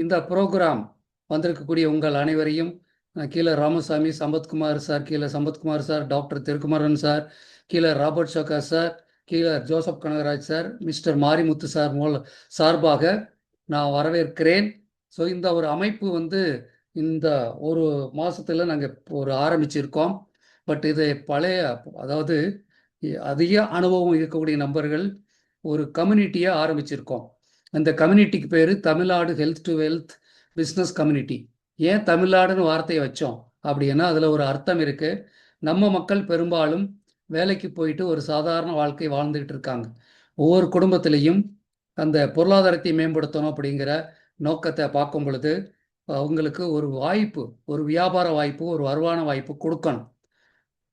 இந்த ப்ரோக்ராம் வந்திருக்கக்கூடிய உங்கள் அனைவரையும் கீழே ராமசாமி, சம்பத்குமார் சார், கீழே Sampathkumar sir, doctor Thirukumaran sir, கீழே ராபர்ட் ஷோகா சார், கீழே Joseph Kanagaraj sir, mister Marimuthu sir சார்பாக நான் வரவேற்கிறேன். ஸோ இந்த ஒரு அமைப்பு இந்த ஒரு மாதத்தில் நாங்கள் ஒரு ஆரம்பிச்சிருக்கோம். பட் இது பழைய, அதாவது அதிக அனுபவம் இருக்கக்கூடிய நபர்கள் ஒரு கம்யூனிட்டியை ஆரம்பிச்சிருக்கோம். அந்த கம்யூனிட்டிக்கு பேர் Tamil Nadu health to wealth business community. ஏன் தமிழ்நாடுன்னு வார்த்தையை வச்சோம் அப்படின்னா அதில் ஒரு அர்த்தம் இருக்குது. நம்ம மக்கள் பெரும்பாலும் வேலைக்கு போயிட்டு ஒரு சாதாரண வாழ்க்கை வாழ்ந்துக்கிட்டு இருக்காங்க. ஒவ்வொரு குடும்பத்திலையும் அந்த பொருளாதாரத்தை மேம்படுத்தணும் அப்படிங்கிற நோக்கத்தை பார்க்கும் பொழுது அவங்களுக்கு ஒரு வாய்ப்பு, ஒரு வியாபார வாய்ப்பு, ஒரு வருமான வாய்ப்பு கொடுக்கணும்.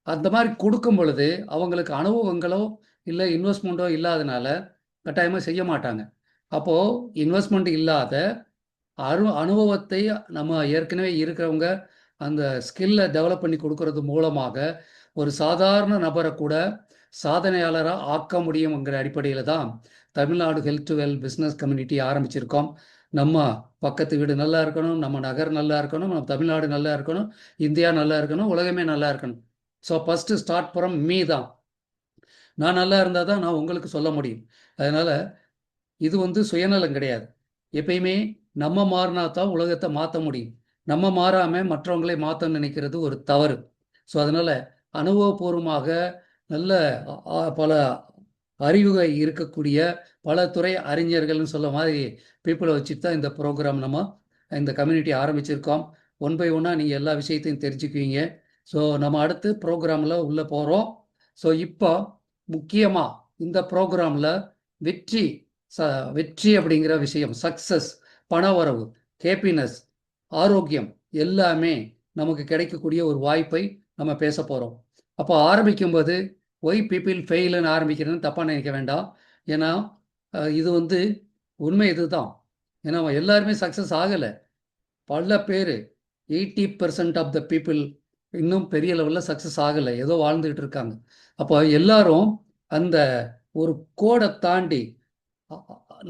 அந்த மாதிரி கொடுக்கும் பொழுது அவங்களுக்கு அனுபவங்களோ இல்லை இன்வெஸ்ட்மெண்ட்டோ இல்லாதனால கட்டாயமாக செய்ய மாட்டாங்க. அப்போது இன்வெஸ்ட்மெண்ட் இல்லாத அனுபவத்தை நம்ம ஏற்கனவே இருக்கிறவங்க அந்த ஸ்கில்லை டெவலப் பண்ணி கொடுக்கறது மூலமாக ஒரு சாதாரண நபரை கூட சாதனையாளராக ஆக்க முடியுங்கிற அடிப்படையில் தான் Tamil Nadu health to well business community ஆரம்பிச்சிருக்கோம். நம்ம பக்கத்து வீடு நல்லா இருக்கணும், நம்ம நகர் நல்லா இருக்கணும், நம்ம தமிழ்நாடு நல்லா இருக்கணும், இந்தியா நல்லா இருக்கணும், உலகமே நல்லா இருக்கணும். So first start from me தான். நான் நல்லா இருந்தால் தான் நான் உங்களுக்கு சொல்ல முடியும். அதனால் இது சுயநலம் கிடையாது. எப்பயுமே நம்ம மாறினா தான் உலகத்தை மாற்ற முடியும். நம்ம மாறாமல் மற்றவங்களை மாற்ற நினைக்கிறது ஒரு தவறு. ஸோ அதனால் அனுபவபூர்வமாக நல்ல பல அறிவுகை இருக்கக்கூடிய பல துறை அறிஞர்கள்னு சொல்ல மாதிரி பீப்புளை வச்சு தான் இந்த ப்ரோக்ராம் நம்ம இந்த கம்யூனிட்டி ஆரம்பிச்சிருக்கோம். ஒன் பை ஒன்னாக நீங்கள் எல்லா விஷயத்தையும் தெரிஞ்சுக்குவீங்க. ஸோ நம்ம அடுத்து ப்ரோக்ராமில் உள்ளே போகிறோம். ஸோ இப்போ முக்கியமாக இந்த ப்ரோக்ராமில் வெற்றி அப்படிங்கிற விஷயம், சக்ஸஸ், பணவரவு, ஹேப்பினஸ், ஆரோக்கியம் எல்லாமே நமக்கு கிடைக்கக்கூடிய ஒரு வாய்ப்பை நம்ம பேச போகிறோம். அப்போ ஆரம்பிக்கும்போது ஒய் பீப்புள் ஃபெயிலுன்னு ஆரம்பிக்கிறேன்னு தப்பாக நினைக்க வேண்டாம். ஏன்னா இது உண்மை இதுதான். ஏன்னா எல்லாருமே சக்ஸஸ் ஆகலை. பல பேர் 80% ஆஃப் த பீப்புள் இன்னும் பெரிய லெவலில் சக்ஸஸ் ஆகலை, ஏதோ வாழ்ந்துக்கிட்டு இருக்காங்க. அப்போ எல்லாரும் அந்த ஒரு கோடை தாண்டி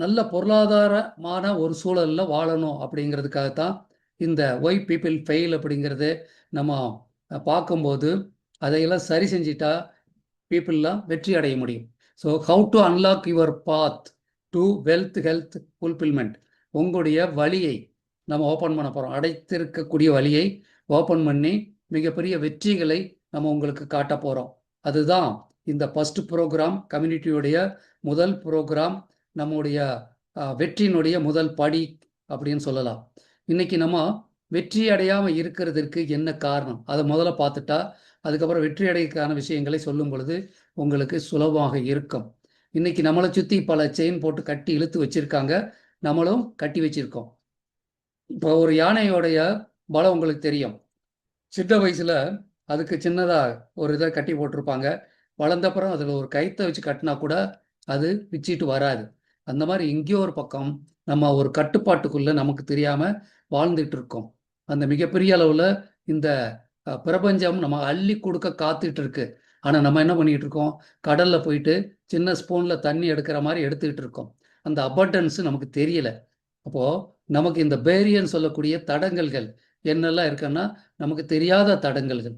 நல்ல பொருளாதாரமான ஒரு சூழலில் வாழணும் அப்படிங்கிறதுக்காகத்தான் இந்த ஒய் பீப்புள் ஃபெயில் அப்படிங்கிறது நம்ம பார்க்கும்போது அதையெல்லாம் சரி செஞ்சிட்டா பீப்புளெலாம் வெற்றி அடைய முடியும். So how to unlock your path to wealth health fulfilment, உங்களுடைய வழியை நம்ம ஓப்பன் பண்ண போகிறோம். அடைத்திருக்கக்கூடிய வழியை ஓப்பன் பண்ணி மிகப்பெரிய வெற்றிகளை நம்ம உங்களுக்கு காட்ட போகிறோம். அதுதான் இந்த ஃபஸ்ட் ப்ரோக்ராம், கம்யூனிட்டியுடைய முதல் ப்ரோக்ராம், நம்முடைய வெற்றியினுடைய முதல் படி அப்படின்னு சொல்லலாம். இன்னைக்கு நம்ம வெற்றி அடையாமல் இருக்கிறதுக்கு என்ன காரணம் அதை முதல்ல பார்த்துட்டா அதுக்கப்புறம் வெற்றி அடைக்கான விஷயங்களை சொல்லும் பொழுது உங்களுக்கு சுலபமாக இருக்கும். இன்னைக்கு நம்மளை சுற்றி பல செயின் போட்டு கட்டி இழுத்து வச்சிருக்காங்க, நம்மளும் கட்டி வச்சிருக்கோம். இப்போ ஒரு யானையோடைய பலம் உங்களுக்கு தெரியும். சின்ன வயசுல அதுக்கு சின்னதாக ஒரு இதை கட்டி போட்டிருப்பாங்க. வளர்ந்தப்புறம் அதில் ஒரு கயிற்றை வச்சு கட்டினா கூட அது பிச்சிட்டு வராது. அந்த மாதிரி இங்கேயோ ஒரு பக்கம் நம்ம ஒரு கட்டுப்பாட்டுக்குள்ளே நமக்கு தெரியாமல் வாழ்ந்துட்டு இருக்கோம். அந்த மிகப்பெரிய அளவில் இந்த பிரபஞ்சம் நம்ம அள்ளி கொடுக்க காத்துட்டு இருக்கு. ஆனால் நம்ம என்ன பண்ணிட்டு இருக்கோம், கடலில் போயிட்டு சின்ன ஸ்பூனில் தண்ணி எடுக்கிற மாதிரி எடுத்துக்கிட்டு இருக்கோம். அந்த அபண்டன்ஸ் நமக்கு தெரியல. அப்போது நமக்கு இந்த பேரியன்னு சொல்லக்கூடிய தடங்கல்கள் என்னெல்லாம் இருக்குன்னா நமக்கு தெரியாத தடங்கல்கள்.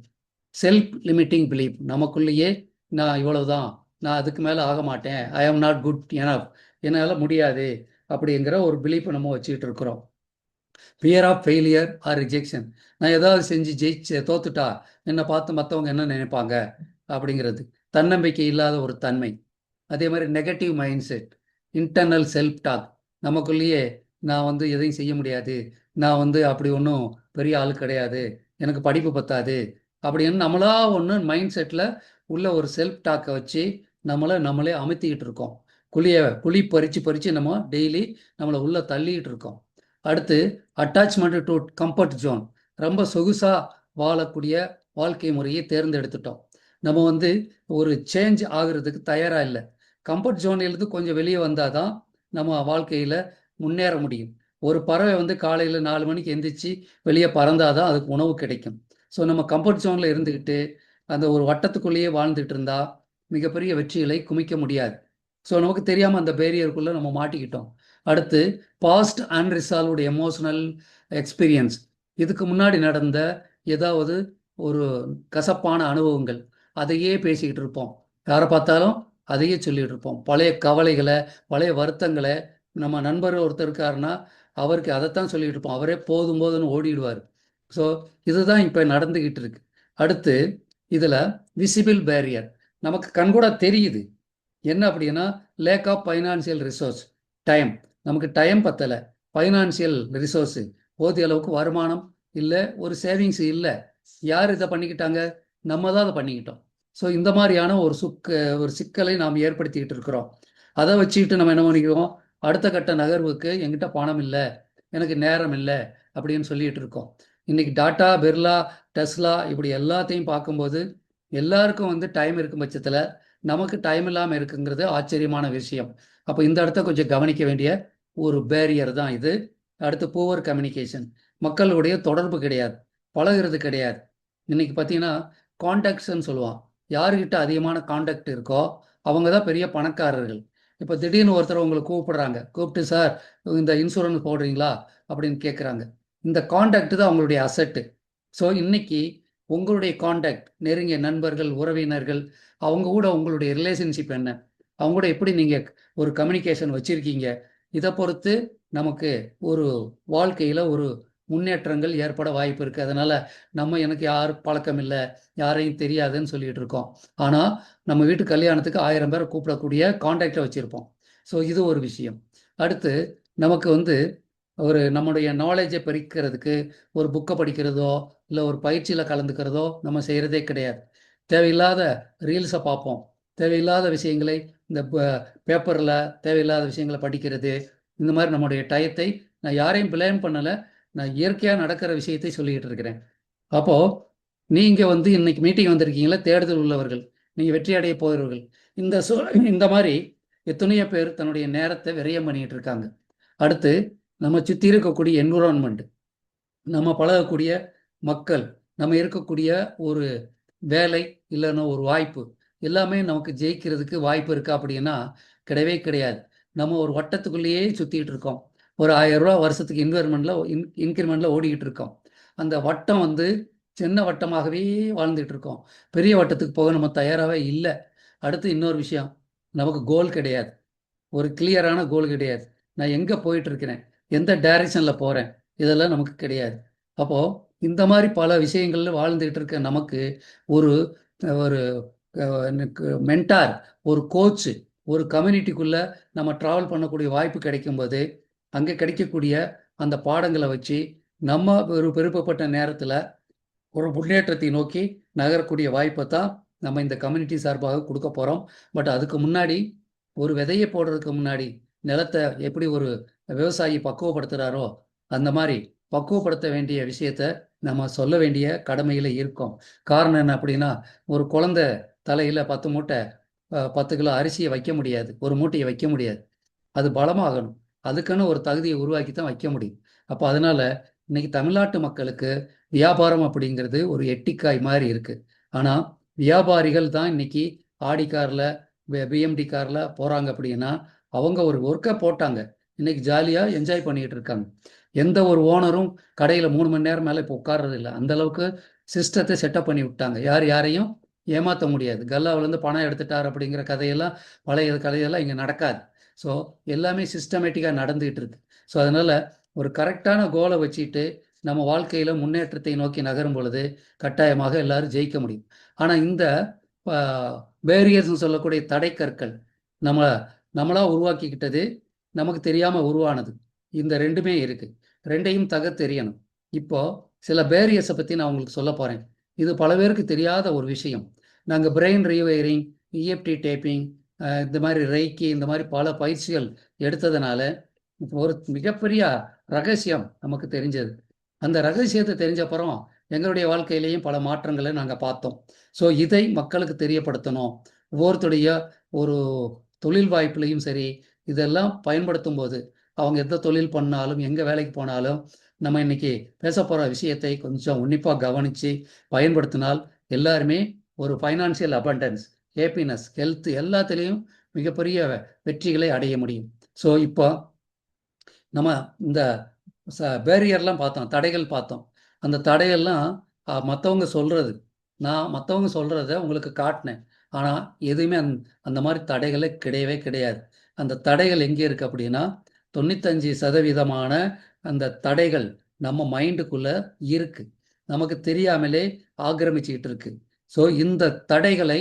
செல்ஃப் லிமிட்டிங் பிலீஃப், நமக்குள்ளேயே நான் இவ்வளவுதான், நான் அதுக்கு மேலே ஆக மாட்டேன், ஐ ஆம் நாட் குட் எனஃப், என்னால் முடியாது அப்படிங்கிற ஒரு பிலீஃபை நம்ம வச்சுக்கிட்டு இருக்கிறோம். Fear of failure or rejection, நான் ஏதாவது செஞ்சு தோத்துட்டா என்னை பார்த்து மற்றவங்க என்ன நினைப்பாங்க அப்படிங்கிறது தன்னம்பிக்கை இல்லாத ஒரு தன்மை. அதே மாதிரி negative mind set, internal self talk, நமக்குள்ளேயே நான் எதையும் செய்ய முடியாது, நான் அப்படி ஒன்றும் பெரிய ஆள் கிடையாது, எனக்கு படிப்பு பத்தாது அப்படின்னு நம்மளா ஒன்று மைண்ட் செட்டில் உள்ள ஒரு செல்ஃப் டாக்கை வச்சு நம்மளே அமுத்திக்கிட்டு இருக்கோம். குழி பறித்து நம்ம டெய்லி நம்மளை உள்ளே தள்ளிக்கிட்டு இருக்கோம். அடுத்து அட்டாச்மெண்ட் டு கம்ஃபர்ட் ஜோன், ரொம்ப சொகுசாக வாழக்கூடிய வாழ்க்கை முறையை தேர்ந்தெடுத்துட்டோம். நம்ம ஒரு சேஞ்ச் ஆகுறதுக்கு தயாராக இல்லை. கம்ஃபர்ட் ஜோனிலிருந்து கொஞ்சம் வெளியே வந்தால் தான் நம்ம வாழ்க்கையில் முன்னேற முடியும். ஒரு பறவை காலையில் 4 மணிக்கு எந்திரிச்சு வெளியே பறந்தாதான் அதுக்கு உணவு கிடைக்கும். ஸோ நம்ம கம்ஃபர்ட் ஜோனில் இருந்துக்கிட்டு அந்த ஒரு வட்டத்துக்குள்ளேயே வாழ்ந்துட்டு இருந்தால் மிகப்பெரிய வெற்றிகளை குமிக்க முடியாது. ஸோ நமக்கு தெரியாமல் அந்த பேரியருக்குள்ளே நம்ம மாட்டிக்கிட்டோம். அடுத்து பாஸ்ட் அன்ரிசால்வ்டு எமோஷனல் எக்ஸ்பீரியன்ஸ், இதுக்கு முன்னாடி நடந்த ஏதாவது ஒரு கசப்பான அனுபவங்கள், அதையே பேசிக்கிட்டு இருப்போம். யாரை பார்த்தாலும் அதையே சொல்லிட்டு இருப்போம். பழைய கவலைகளை, பழைய வருத்தங்களை. நம்ம நண்பர் ஒருத்தர் இருக்காருன்னா அவருக்கு அதைத்தான் சொல்லிட்டு இருப்போம். அவரே போதும் போதுன்னு ஓடிடுவார். ஸோ இதுதான் இப்போ நடந்துக்கிட்டு இருக்கு. அடுத்து இதில் விசிபிள் பேரியர், நமக்கு கண்கூட தெரியுது. என்ன அப்படின்னா, lack of financial resource, time. நமக்கு டைம் பத்தலை, ஃபைனான்சியல் ரிசோர்ஸு போதிய அளவுக்கு வருமானம் இல்லை, ஒரு சேவிங்ஸ் இல்லை. யார் இதை பண்ணிக்கிட்டாங்க? நம்ம தான் அதை பண்ணிக்கிட்டோம். ஸோ இந்த மாதிரியான ஒரு சிக்கலை நாம் ஏற்படுத்திக்கிட்டு இருக்கிறோம். அதை வச்சுக்கிட்டு நம்ம என்ன பண்ணிக்கிறோம்? அடுத்த கட்ட நகர்வுக்கு எங்கிட்ட பணம் இல்லை, எனக்கு நேரம் இல்லை அப்படின்னு சொல்லிட்டு இருக்கோம். இன்னைக்கு டாட்டா, பிர்லா, டெஸ்லா இப்படி எல்லாத்தையும் பார்க்கும்போது எல்லாருக்கும் டைம் இருக்கும் பட்சத்தில் நமக்கு டைம் இல்லாமல் இருக்குங்கிறது ஆச்சரியமான விஷயம். அப்போ இந்த இடத்த கொஞ்சம் கவனிக்க வேண்டிய ஒரு பேரியர் தான் இது. அடுத்து புவர் கம்யூனிகேஷன், மக்களுடைய தொடர்பு கிடையாது, பழகிறது கிடையாது. இன்னைக்கு பார்த்தீங்கன்னா கான்டாக்ட்ஸ்ன்னு சொல்லுவான். யாருக்கிட்ட அதிகமான கான்டாக்ட் இருக்கோ அவங்க தான் பெரிய பணக்காரர்கள். இப்போ திடீர்னு ஒருத்தர் உங்களை கூப்பிடுறாங்க, கூப்பிட்டு சார் இந்த இன்சூரன்ஸ் போடுறீங்களா அப்படின்னு கேட்குறாங்க. இந்த கான்டாக்ட் தான் அவங்களுடைய அசட்டு. ஸோ இன்னைக்கு உங்களுடைய கான்டாக்ட், நெருங்கிய நண்பர்கள், உறவினர்கள், அவங்க கூட உங்களுடைய ரிலேஷன்ஷிப் என்ன, அவங்க கூட எப்படி நீங்கள் ஒரு கம்யூனிகேஷன் வச்சுருக்கீங்க, இதை பொறுத்து நமக்கு ஒரு வாழ்க்கையில் ஒரு முன்னேற்றங்கள் ஏற்பட வாய்ப்பு இருக்குது. அதனால் நம்ம எனக்கு யார் பழக்கம் இல்லை, யாரையும் தெரியாதுன்னு சொல்லிட்டு இருக்கோம். ஆனால் நம்ம வீட்டு கல்யாணத்துக்கு 1000 பேரை கூப்பிடக்கூடிய கான்டாக்டை வச்சுருப்போம். ஸோ இது ஒரு விஷயம். அடுத்து நமக்கு ஒரு நம்முடைய நாலேஜை பெருக்கிறதுக்கு ஒரு புக்கை படிக்கிறதோ இல்லை ஒரு பயிற்சியில் கலந்துக்கிறதோ நம்ம செய்கிறதே கிடையாது. தேவையில்லாத ரீல்ஸை பார்ப்போம், தேவையில்லாத விஷயங்களை இந்த பேப்பரில் தேவையில்லாத விஷயங்களை படிக்கிறது. இந்த மாதிரி நம்முடைய டயத்தை, நான் யாரையும் பிளேம் பண்ணலை, நான் இயற்கையாக நடக்கிற விஷயத்தை சொல்லிக்கிட்டு இருக்கிறேன். அப்போது நீங்கள் இன்னைக்கு மீட்டிங் வந்திருக்கீங்களா, தேடுதல் உள்ளவர்கள், நீங்கள் வெற்றி அடைய போகிறவர்கள். இந்த மாதிரி எத்தனையோ பேர் தன்னுடைய நேரத்தை விரயம் பண்ணிக்கிட்டு இருக்காங்க. அடுத்து நம்ம சுற்றி இருக்கக்கூடிய என்விரான்மெண்ட், நம்ம பழகக்கூடிய மக்கள், நம்ம இருக்கக்கூடிய ஒரு வேலை இல்லைன்னா ஒரு வாய்ப்பு, எல்லாமே நமக்கு ஜெயிக்கிறதுக்கு வாய்ப்பு இருக்கா அப்படின்னா கிடையவே கிடையாது. நம்ம ஒரு வட்டத்துக்குள்ளேயே சுற்றிக்கிட்டு இருக்கோம். ஒரு 1000 ரூபா வருஷத்துக்கு இன்க்ரிமெண்ட்டில் ஓடிக்கிட்டு இருக்கோம். அந்த வட்டம் சின்ன வட்டமாகவே வாழ்ந்துட்டு இருக்கோம். பெரிய வட்டத்துக்கு போக நம்ம தயாராகவே இல்லை. அடுத்து இன்னொரு விஷயம், நமக்கு கோல் கிடையாது, ஒரு கிளியரான கோல் கிடையாது. நான் எங்கே போயிட்டு இருக்கிறேன், எந்த டைரக்ஷனில் போகிறேன், இதெல்லாம் நமக்கு கிடையாது. அப்போது இந்த மாதிரி பல விஷயங்கள்ல வாழ்ந்துகிட்டு இருக்க நமக்கு ஒரு ஒரு மென்டார், ஒரு கோச்சு, ஒரு கம்யூனிட்டிக்குள்ளே நம்ம ட்ராவல் பண்ணக்கூடிய வாய்ப்பு கிடைக்கும்போது அங்கே கிடைக்கக்கூடிய அந்த பாடங்களை வச்சு நம்ம ஒரு விருப்பப்பட்ட நேரத்தில் ஒரு முன்னேற்றத்தை நோக்கி நகரக்கூடிய வாய்ப்பை தான் நம்ம இந்த கம்யூனிட்டி சார்பாக கொடுக்க போகிறோம். பட் அதுக்கு முன்னாடி, ஒரு விதையை போடுறதுக்கு முன்னாடி நிலத்தை எப்படி ஒரு விவசாயி பக்குவப்படுத்துகிறாரோ அந்த மாதிரி பக்குவப்படுத்த வேண்டிய விஷயத்த நம்ம சொல்ல வேண்டிய கடமையில் இருக்கோம். காரணம் என்ன அப்படின்னா, ஒரு குழந்தை தலையில் 10 கிலோ அரிசியை வைக்க முடியாது, ஒரு மூட்டையை வைக்க முடியாது. அது பலமாகணும், அதுக்குன்னு ஒரு தகுதியை உருவாக்கி தான் வைக்க முடியும். அப்போ அதனால இன்னைக்கு தமிழ்நாட்டு மக்களுக்கு வியாபாரம் அப்படிங்கிறது ஒரு எட்டிக்காய் மாதிரி இருக்கு. ஆனால் வியாபாரிகள் தான் இன்னைக்கு ஆடி காரில், பிஎம்டி காரில் போகிறாங்க அப்படின்னா அவங்க ஒரு ஒர்க்கை போட்டாங்க, இன்னைக்கு ஜாலியாக என்ஜாய் பண்ணிக்கிட்டு இருக்காங்க. எந்த ஒரு ஓனரும் கடையில் 3 மணி நேரம் மேலே இப்போ உட்கார்றது இல்லை. அந்த அளவுக்கு சிஸ்டத்தை செட்டப் பண்ணி விட்டாங்க. யாரையும் ஏமாற்ற முடியாது. கல்லாவிலேருந்து பணம் எடுத்துட்டார் அப்படிங்கிற கதையெல்லாம், பழைய கதையெல்லாம் இங்கே நடக்காது. ஸோ எல்லாமே சிஸ்டமேட்டிக்காக நடந்துகிட்டு இருக்கு. ஸோ அதனால் ஒரு கரெக்டான கோலை வச்சுட்டு நம்ம வாழ்க்கையில் முன்னேற்றத்தை நோக்கி நகரும் பொழுது கட்டாயமாக எல்லாரும் ஜெயிக்க முடியும். ஆனால் இந்த பேரியர்ஸ்னு சொல்லக்கூடிய தடைக்கற்கள் நம்மளா உருவாக்கிக்கிட்டது, நமக்கு தெரியாமல் உருவானது. இந்த ரெண்டுமே இருக்குது, ரெண்டையும் தெரியணும். இப்போது சில பேரியர்ஸை பற்றி நான் உங்களுக்கு சொல்ல போகிறேன். இது பல பேருக்கு தெரியாத ஒரு விஷயம். நாங்கள் பிரெயின் ரீவயரிங், இஎஃப்டி டேப்பிங், இந்த மாதிரி ரெய்க்கி, இந்த மாதிரி பல பயிற்சிகள் எடுத்ததுனால ஒரு மிகப்பெரிய ரகசியம் நமக்கு தெரிஞ்சது. அந்த ரகசியத்தை தெரிஞ்சப்புறம் எங்களுடைய வாழ்க்கையிலையும் பல மாற்றங்களை நாங்கள் பார்த்தோம். ஸோ இதை மக்களுக்கு தெரியப்படுத்தணும். ஒவ்வொருத்தருடைய ஒரு தொழில் வாய்ப்புலையும் சரி, இதெல்லாம் பயன்படுத்தும் போது அவங்க எந்த தொழில் பண்ணாலும், எங்கே வேலைக்கு போனாலும், நம்ம இன்னைக்கு பேச போகிற விஷயத்தை கொஞ்சம் உன்னிப்பாக கவனித்து பயன்படுத்தினால் எல்லாருமே ஒரு ஃபைனான்சியல் அபண்டன்ஸ், ஹேப்பினஸ், ஹெல்த் எல்லாத்துலேயும் மிகப்பெரிய வெற்றிகளை அடைய முடியும். ஸோ இப்போ நம்ம இந்த பேரியர்லாம் பார்த்தோம், தடைகள் பார்த்தோம். அந்த தடையெல்லாம் மற்றவங்க சொல்றது, நான் மற்றவங்க சொல்றத உங்களுக்கு காட்டினேன். ஆனால் எதுவுமே அந்த மாதிரி தடைகளே கிடையவே கிடையாது. அந்த தடைகள் எங்கே இருக்கு அப்படின்னா 95% அந்த தடைகள் நம்ம மைண்டுக்குள்ள இருக்கு, நமக்கு தெரியாமலே ஆக்கிரமிச்சுக்கிட்டு இருக்கு. ஸோ இந்த தடைகளை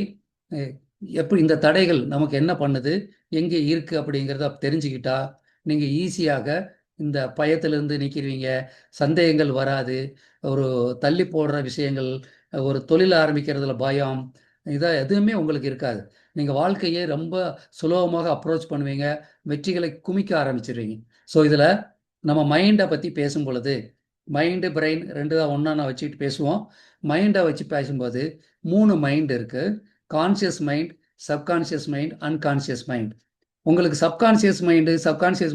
அஹ், எப்படி இந்த தடைகள் நமக்கு என்ன பண்ணுது, எங்கே இருக்கு அப்படிங்கிறத தெரிஞ்சுக்கிட்டா நீங்கள் ஈஸியாக இந்த பயத்திலிருந்து நிற்கிறீங்க, சந்தேகங்கள் வராது, ஒரு தள்ளி போடுற விஷயங்கள், ஒரு தொழில் ஆரம்பிக்கிறதுல பயம், இதை எதுவுமே உங்களுக்கு இருக்காது. நீங்கள் வாழ்க்கையை ரொம்ப சுலபமாக அப்ரோச் பண்ணுவீங்க, வெற்றிகளை குமிக்க ஆரம்பிச்சிடுவீங்க. ஸோ இதில் நம்ம மைண்டை பற்றி பேசும் பொழுது, மைண்டு பிரெயின் ரெண்டு தான் ஒன்றா நான் வச்சுக்கிட்டு பேசுவோம். மைண்டை வச்சு பேசும்போது 3 மைண்ட் இருக்குது: conscious mind, subconscious mind, unconscious mind. உங்களுக்கு சப்கான்சியஸ்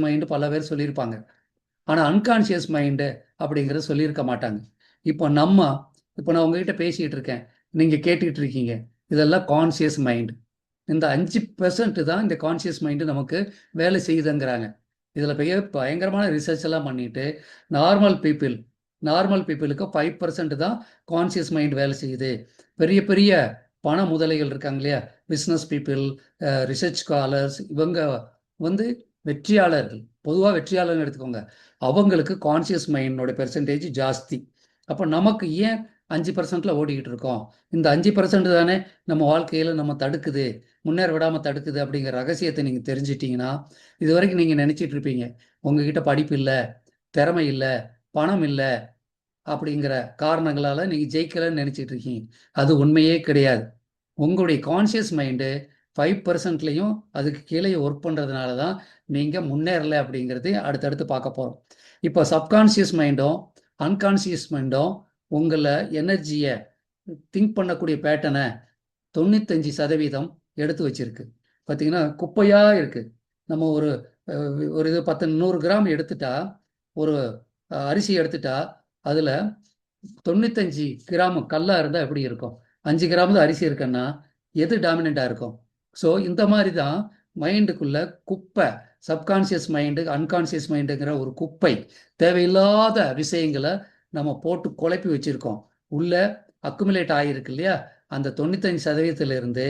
மைண்டு பல பேர் சொல்லியிருப்பாங்க. ஆனால் அன்கான்சியஸ் மைண்டு அப்படிங்கிறத சொல்லியிருக்க மாட்டாங்க. இப்போ நான் உங்ககிட்ட பேசிகிட்டு இருக்கேன், நீங்கள் கேட்டுக்கிட்டு இருக்கீங்க, இதெல்லாம் கான்சியஸ் மைண்டு. இந்த 5% தான் இந்த கான்சியஸ் மைண்டு நமக்கு வேலை செய்யுதுங்கிறாங்க. இதில் பயங்கரமான ரிசர்ச் எல்லாம் பண்ணிட்டு நார்மல் பீப்புளுக்கு 5% தான் கான்சியஸ் மைண்ட் வேலை செய்யுது. பெரிய பெரிய பண முதலைகள் இருக்காங்க இல்லையா, பிஸ்னஸ் பீப்புள், ரிசர்ச் ஸ்காலர்ஸ், இவங்க வந்து வெற்றியாளர்கள், பொதுவாக வெற்றியாளர்னு எடுத்துக்கோங்க, அவங்களுக்கு கான்சியஸ் மைண்டோட பெர்சன்டேஜ் ஜாஸ்தி. அப்போ நமக்கு ஏன் 5%ல் ஓடிக்கிட்டு இருக்கோம்? இந்த 5% தானே நம்ம வாழ்க்கையில் நம்ம தடுக்குது, முன்னேற விடாமல் தடுக்குது. அப்படிங்கிற ரகசியத்தை நீங்கள் தெரிஞ்சிட்டிங்கன்னா, இது வரைக்கும் நீங்கள் நினச்சிட்டு இருப்பீங்க உங்ககிட்ட படிப்பு இல்லை, திறமை இல்லை, பணம் இல்லை அப்படிங்கிற காரணங்களால் நீங்கள் ஜெயிக்கலைன்னு நினச்சிட்டு இருக்கீங்க. அது உண்மையே கிடையாது. உங்களுடைய கான்சியஸ் மைண்டு 5%லையும் அதுக்கு கீழே ஒர்க் பண்ணுறதுனால தான் நீங்கள் முன்னேறலை அப்படிங்கிறது அடுத்தடுத்து பார்க்க போகிறோம். இப்போ சப்கான்சியஸ் மைண்டும் அன்கான்சியஸ் மைண்டும் உங்களை எனர்ஜியை, திங்க் பண்ணக்கூடிய பேட்டர்னை 95% எடுத்து வச்சிருக்கு. பார்த்தீங்கன்னா குப்பையாக இருக்குது. நம்ம ஒரு இது 100 கிராம் எடுத்துட்டா, ஒரு அரிசி எடுத்துட்டா, அதில் 95 கிராம் கல்லாக இருந்தால் எப்படி இருக்கும்? 5 கிராம் தான் அரிசி இருக்குன்னா எது டாமினண்ட்டாக இருக்கும்? ஸோ இந்த மாதிரி தான் மைண்டுக்குள்ள குப்பை, சப்கான்சியஸ் மைண்டு, அன்கான்சியஸ் மைண்டுங்கிற ஒரு குப்பை, தேவையில்லாத விஷயங்களை நம்ம போட்டு குழப்பி வச்சுருக்கோம். உள்ள அக்குமுலேட் ஆகியிருக்கு இல்லையா, அந்த 95%லிருந்து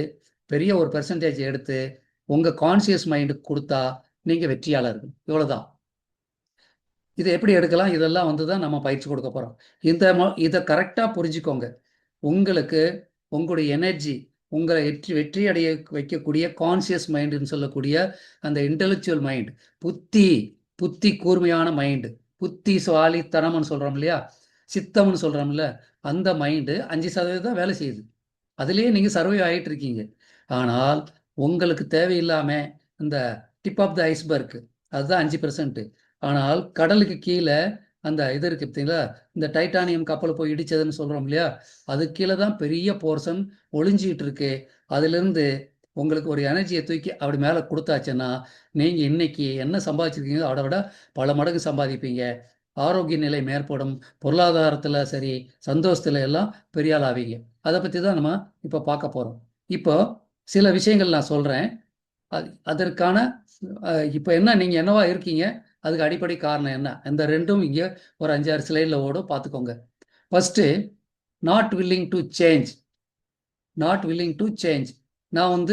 பெரிய ஒரு பெர்சன்டேஜ் எடுத்து உங்கள் கான்சியஸ் மைண்டுக்கு கொடுத்தா நீங்கள் வெற்றியாளர்கள். இவ்வளோதான். இதை எப்படி எடுக்கலாம், இதெல்லாம் தான் நம்ம பயிற்சி கொடுக்க போகிறோம். இதை கரெக்டாக புரிஞ்சுக்கோங்க. உங்களுக்கு உங்களுடைய எனர்ஜி, உங்களை வெற்றி அடைய வைக்கக்கூடிய கான்சியஸ் மைண்டுன்னு சொல்லக்கூடிய அந்த இன்டெலெக்சுவல் மைண்ட், புத்தி கூர்மையான மைண்டு, புத்தி சுவாலித்தனம்னு சொல்கிறோம் இல்லையா, சித்தம்னு சொல்கிறோம்ல, அந்த மைண்டு 5% தான் வேலை செய்யுது. அதுலேயே நீங்கள் சர்வை ஆகிட்டு இருக்கீங்க. ஆனால் உங்களுக்கு தேவையில்லாமல் இந்த டிப் ஆஃப் த ஐஸ்பர்க், அதுதான் 5%. ஆனால் கடலுக்கு கீழே அந்த இது இருக்குது பார்த்தீங்களா, இந்த டைட்டானியம் கப்பல் போய் இடிச்சதுன்னு சொல்கிறோம் இல்லையா, அது கீழே தான் பெரிய போர்ஷன் ஒளிஞ்சிக்கிட்டு இருக்கு. அதுலேருந்து உங்களுக்கு ஒரு எனர்ஜியை தூக்கி அப்படி மேலே கொடுத்தாச்சுன்னா நீங்கள் இன்னைக்கு என்ன சம்பாதிச்சிருக்கீங்களோ அதை விட பல மடங்கு சம்பாதிப்பீங்க. ஆரோக்கிய நிலை மேற்படும், பொருளாதாரத்தில் சரி, சந்தோஷத்தில் எல்லாம் பெரிய ஆள் ஆவீங்க. அதை பற்றி தான் நம்ம இப்போ பார்க்க போகிறோம். இப்போ சில விஷயங்கள் நான் சொல்கிறேன். அதற்கான இப்போ என்ன, நீங்கள் என்னவா இருக்கீங்க, அதுக்கு அடிப்படை காரணம் என்ன, இந்த ரெண்டும் இங்கே ஒரு 5-6 ஸ்லைடில் ஓடும், பார்த்துக்கோங்க. First, not willing to change. நான்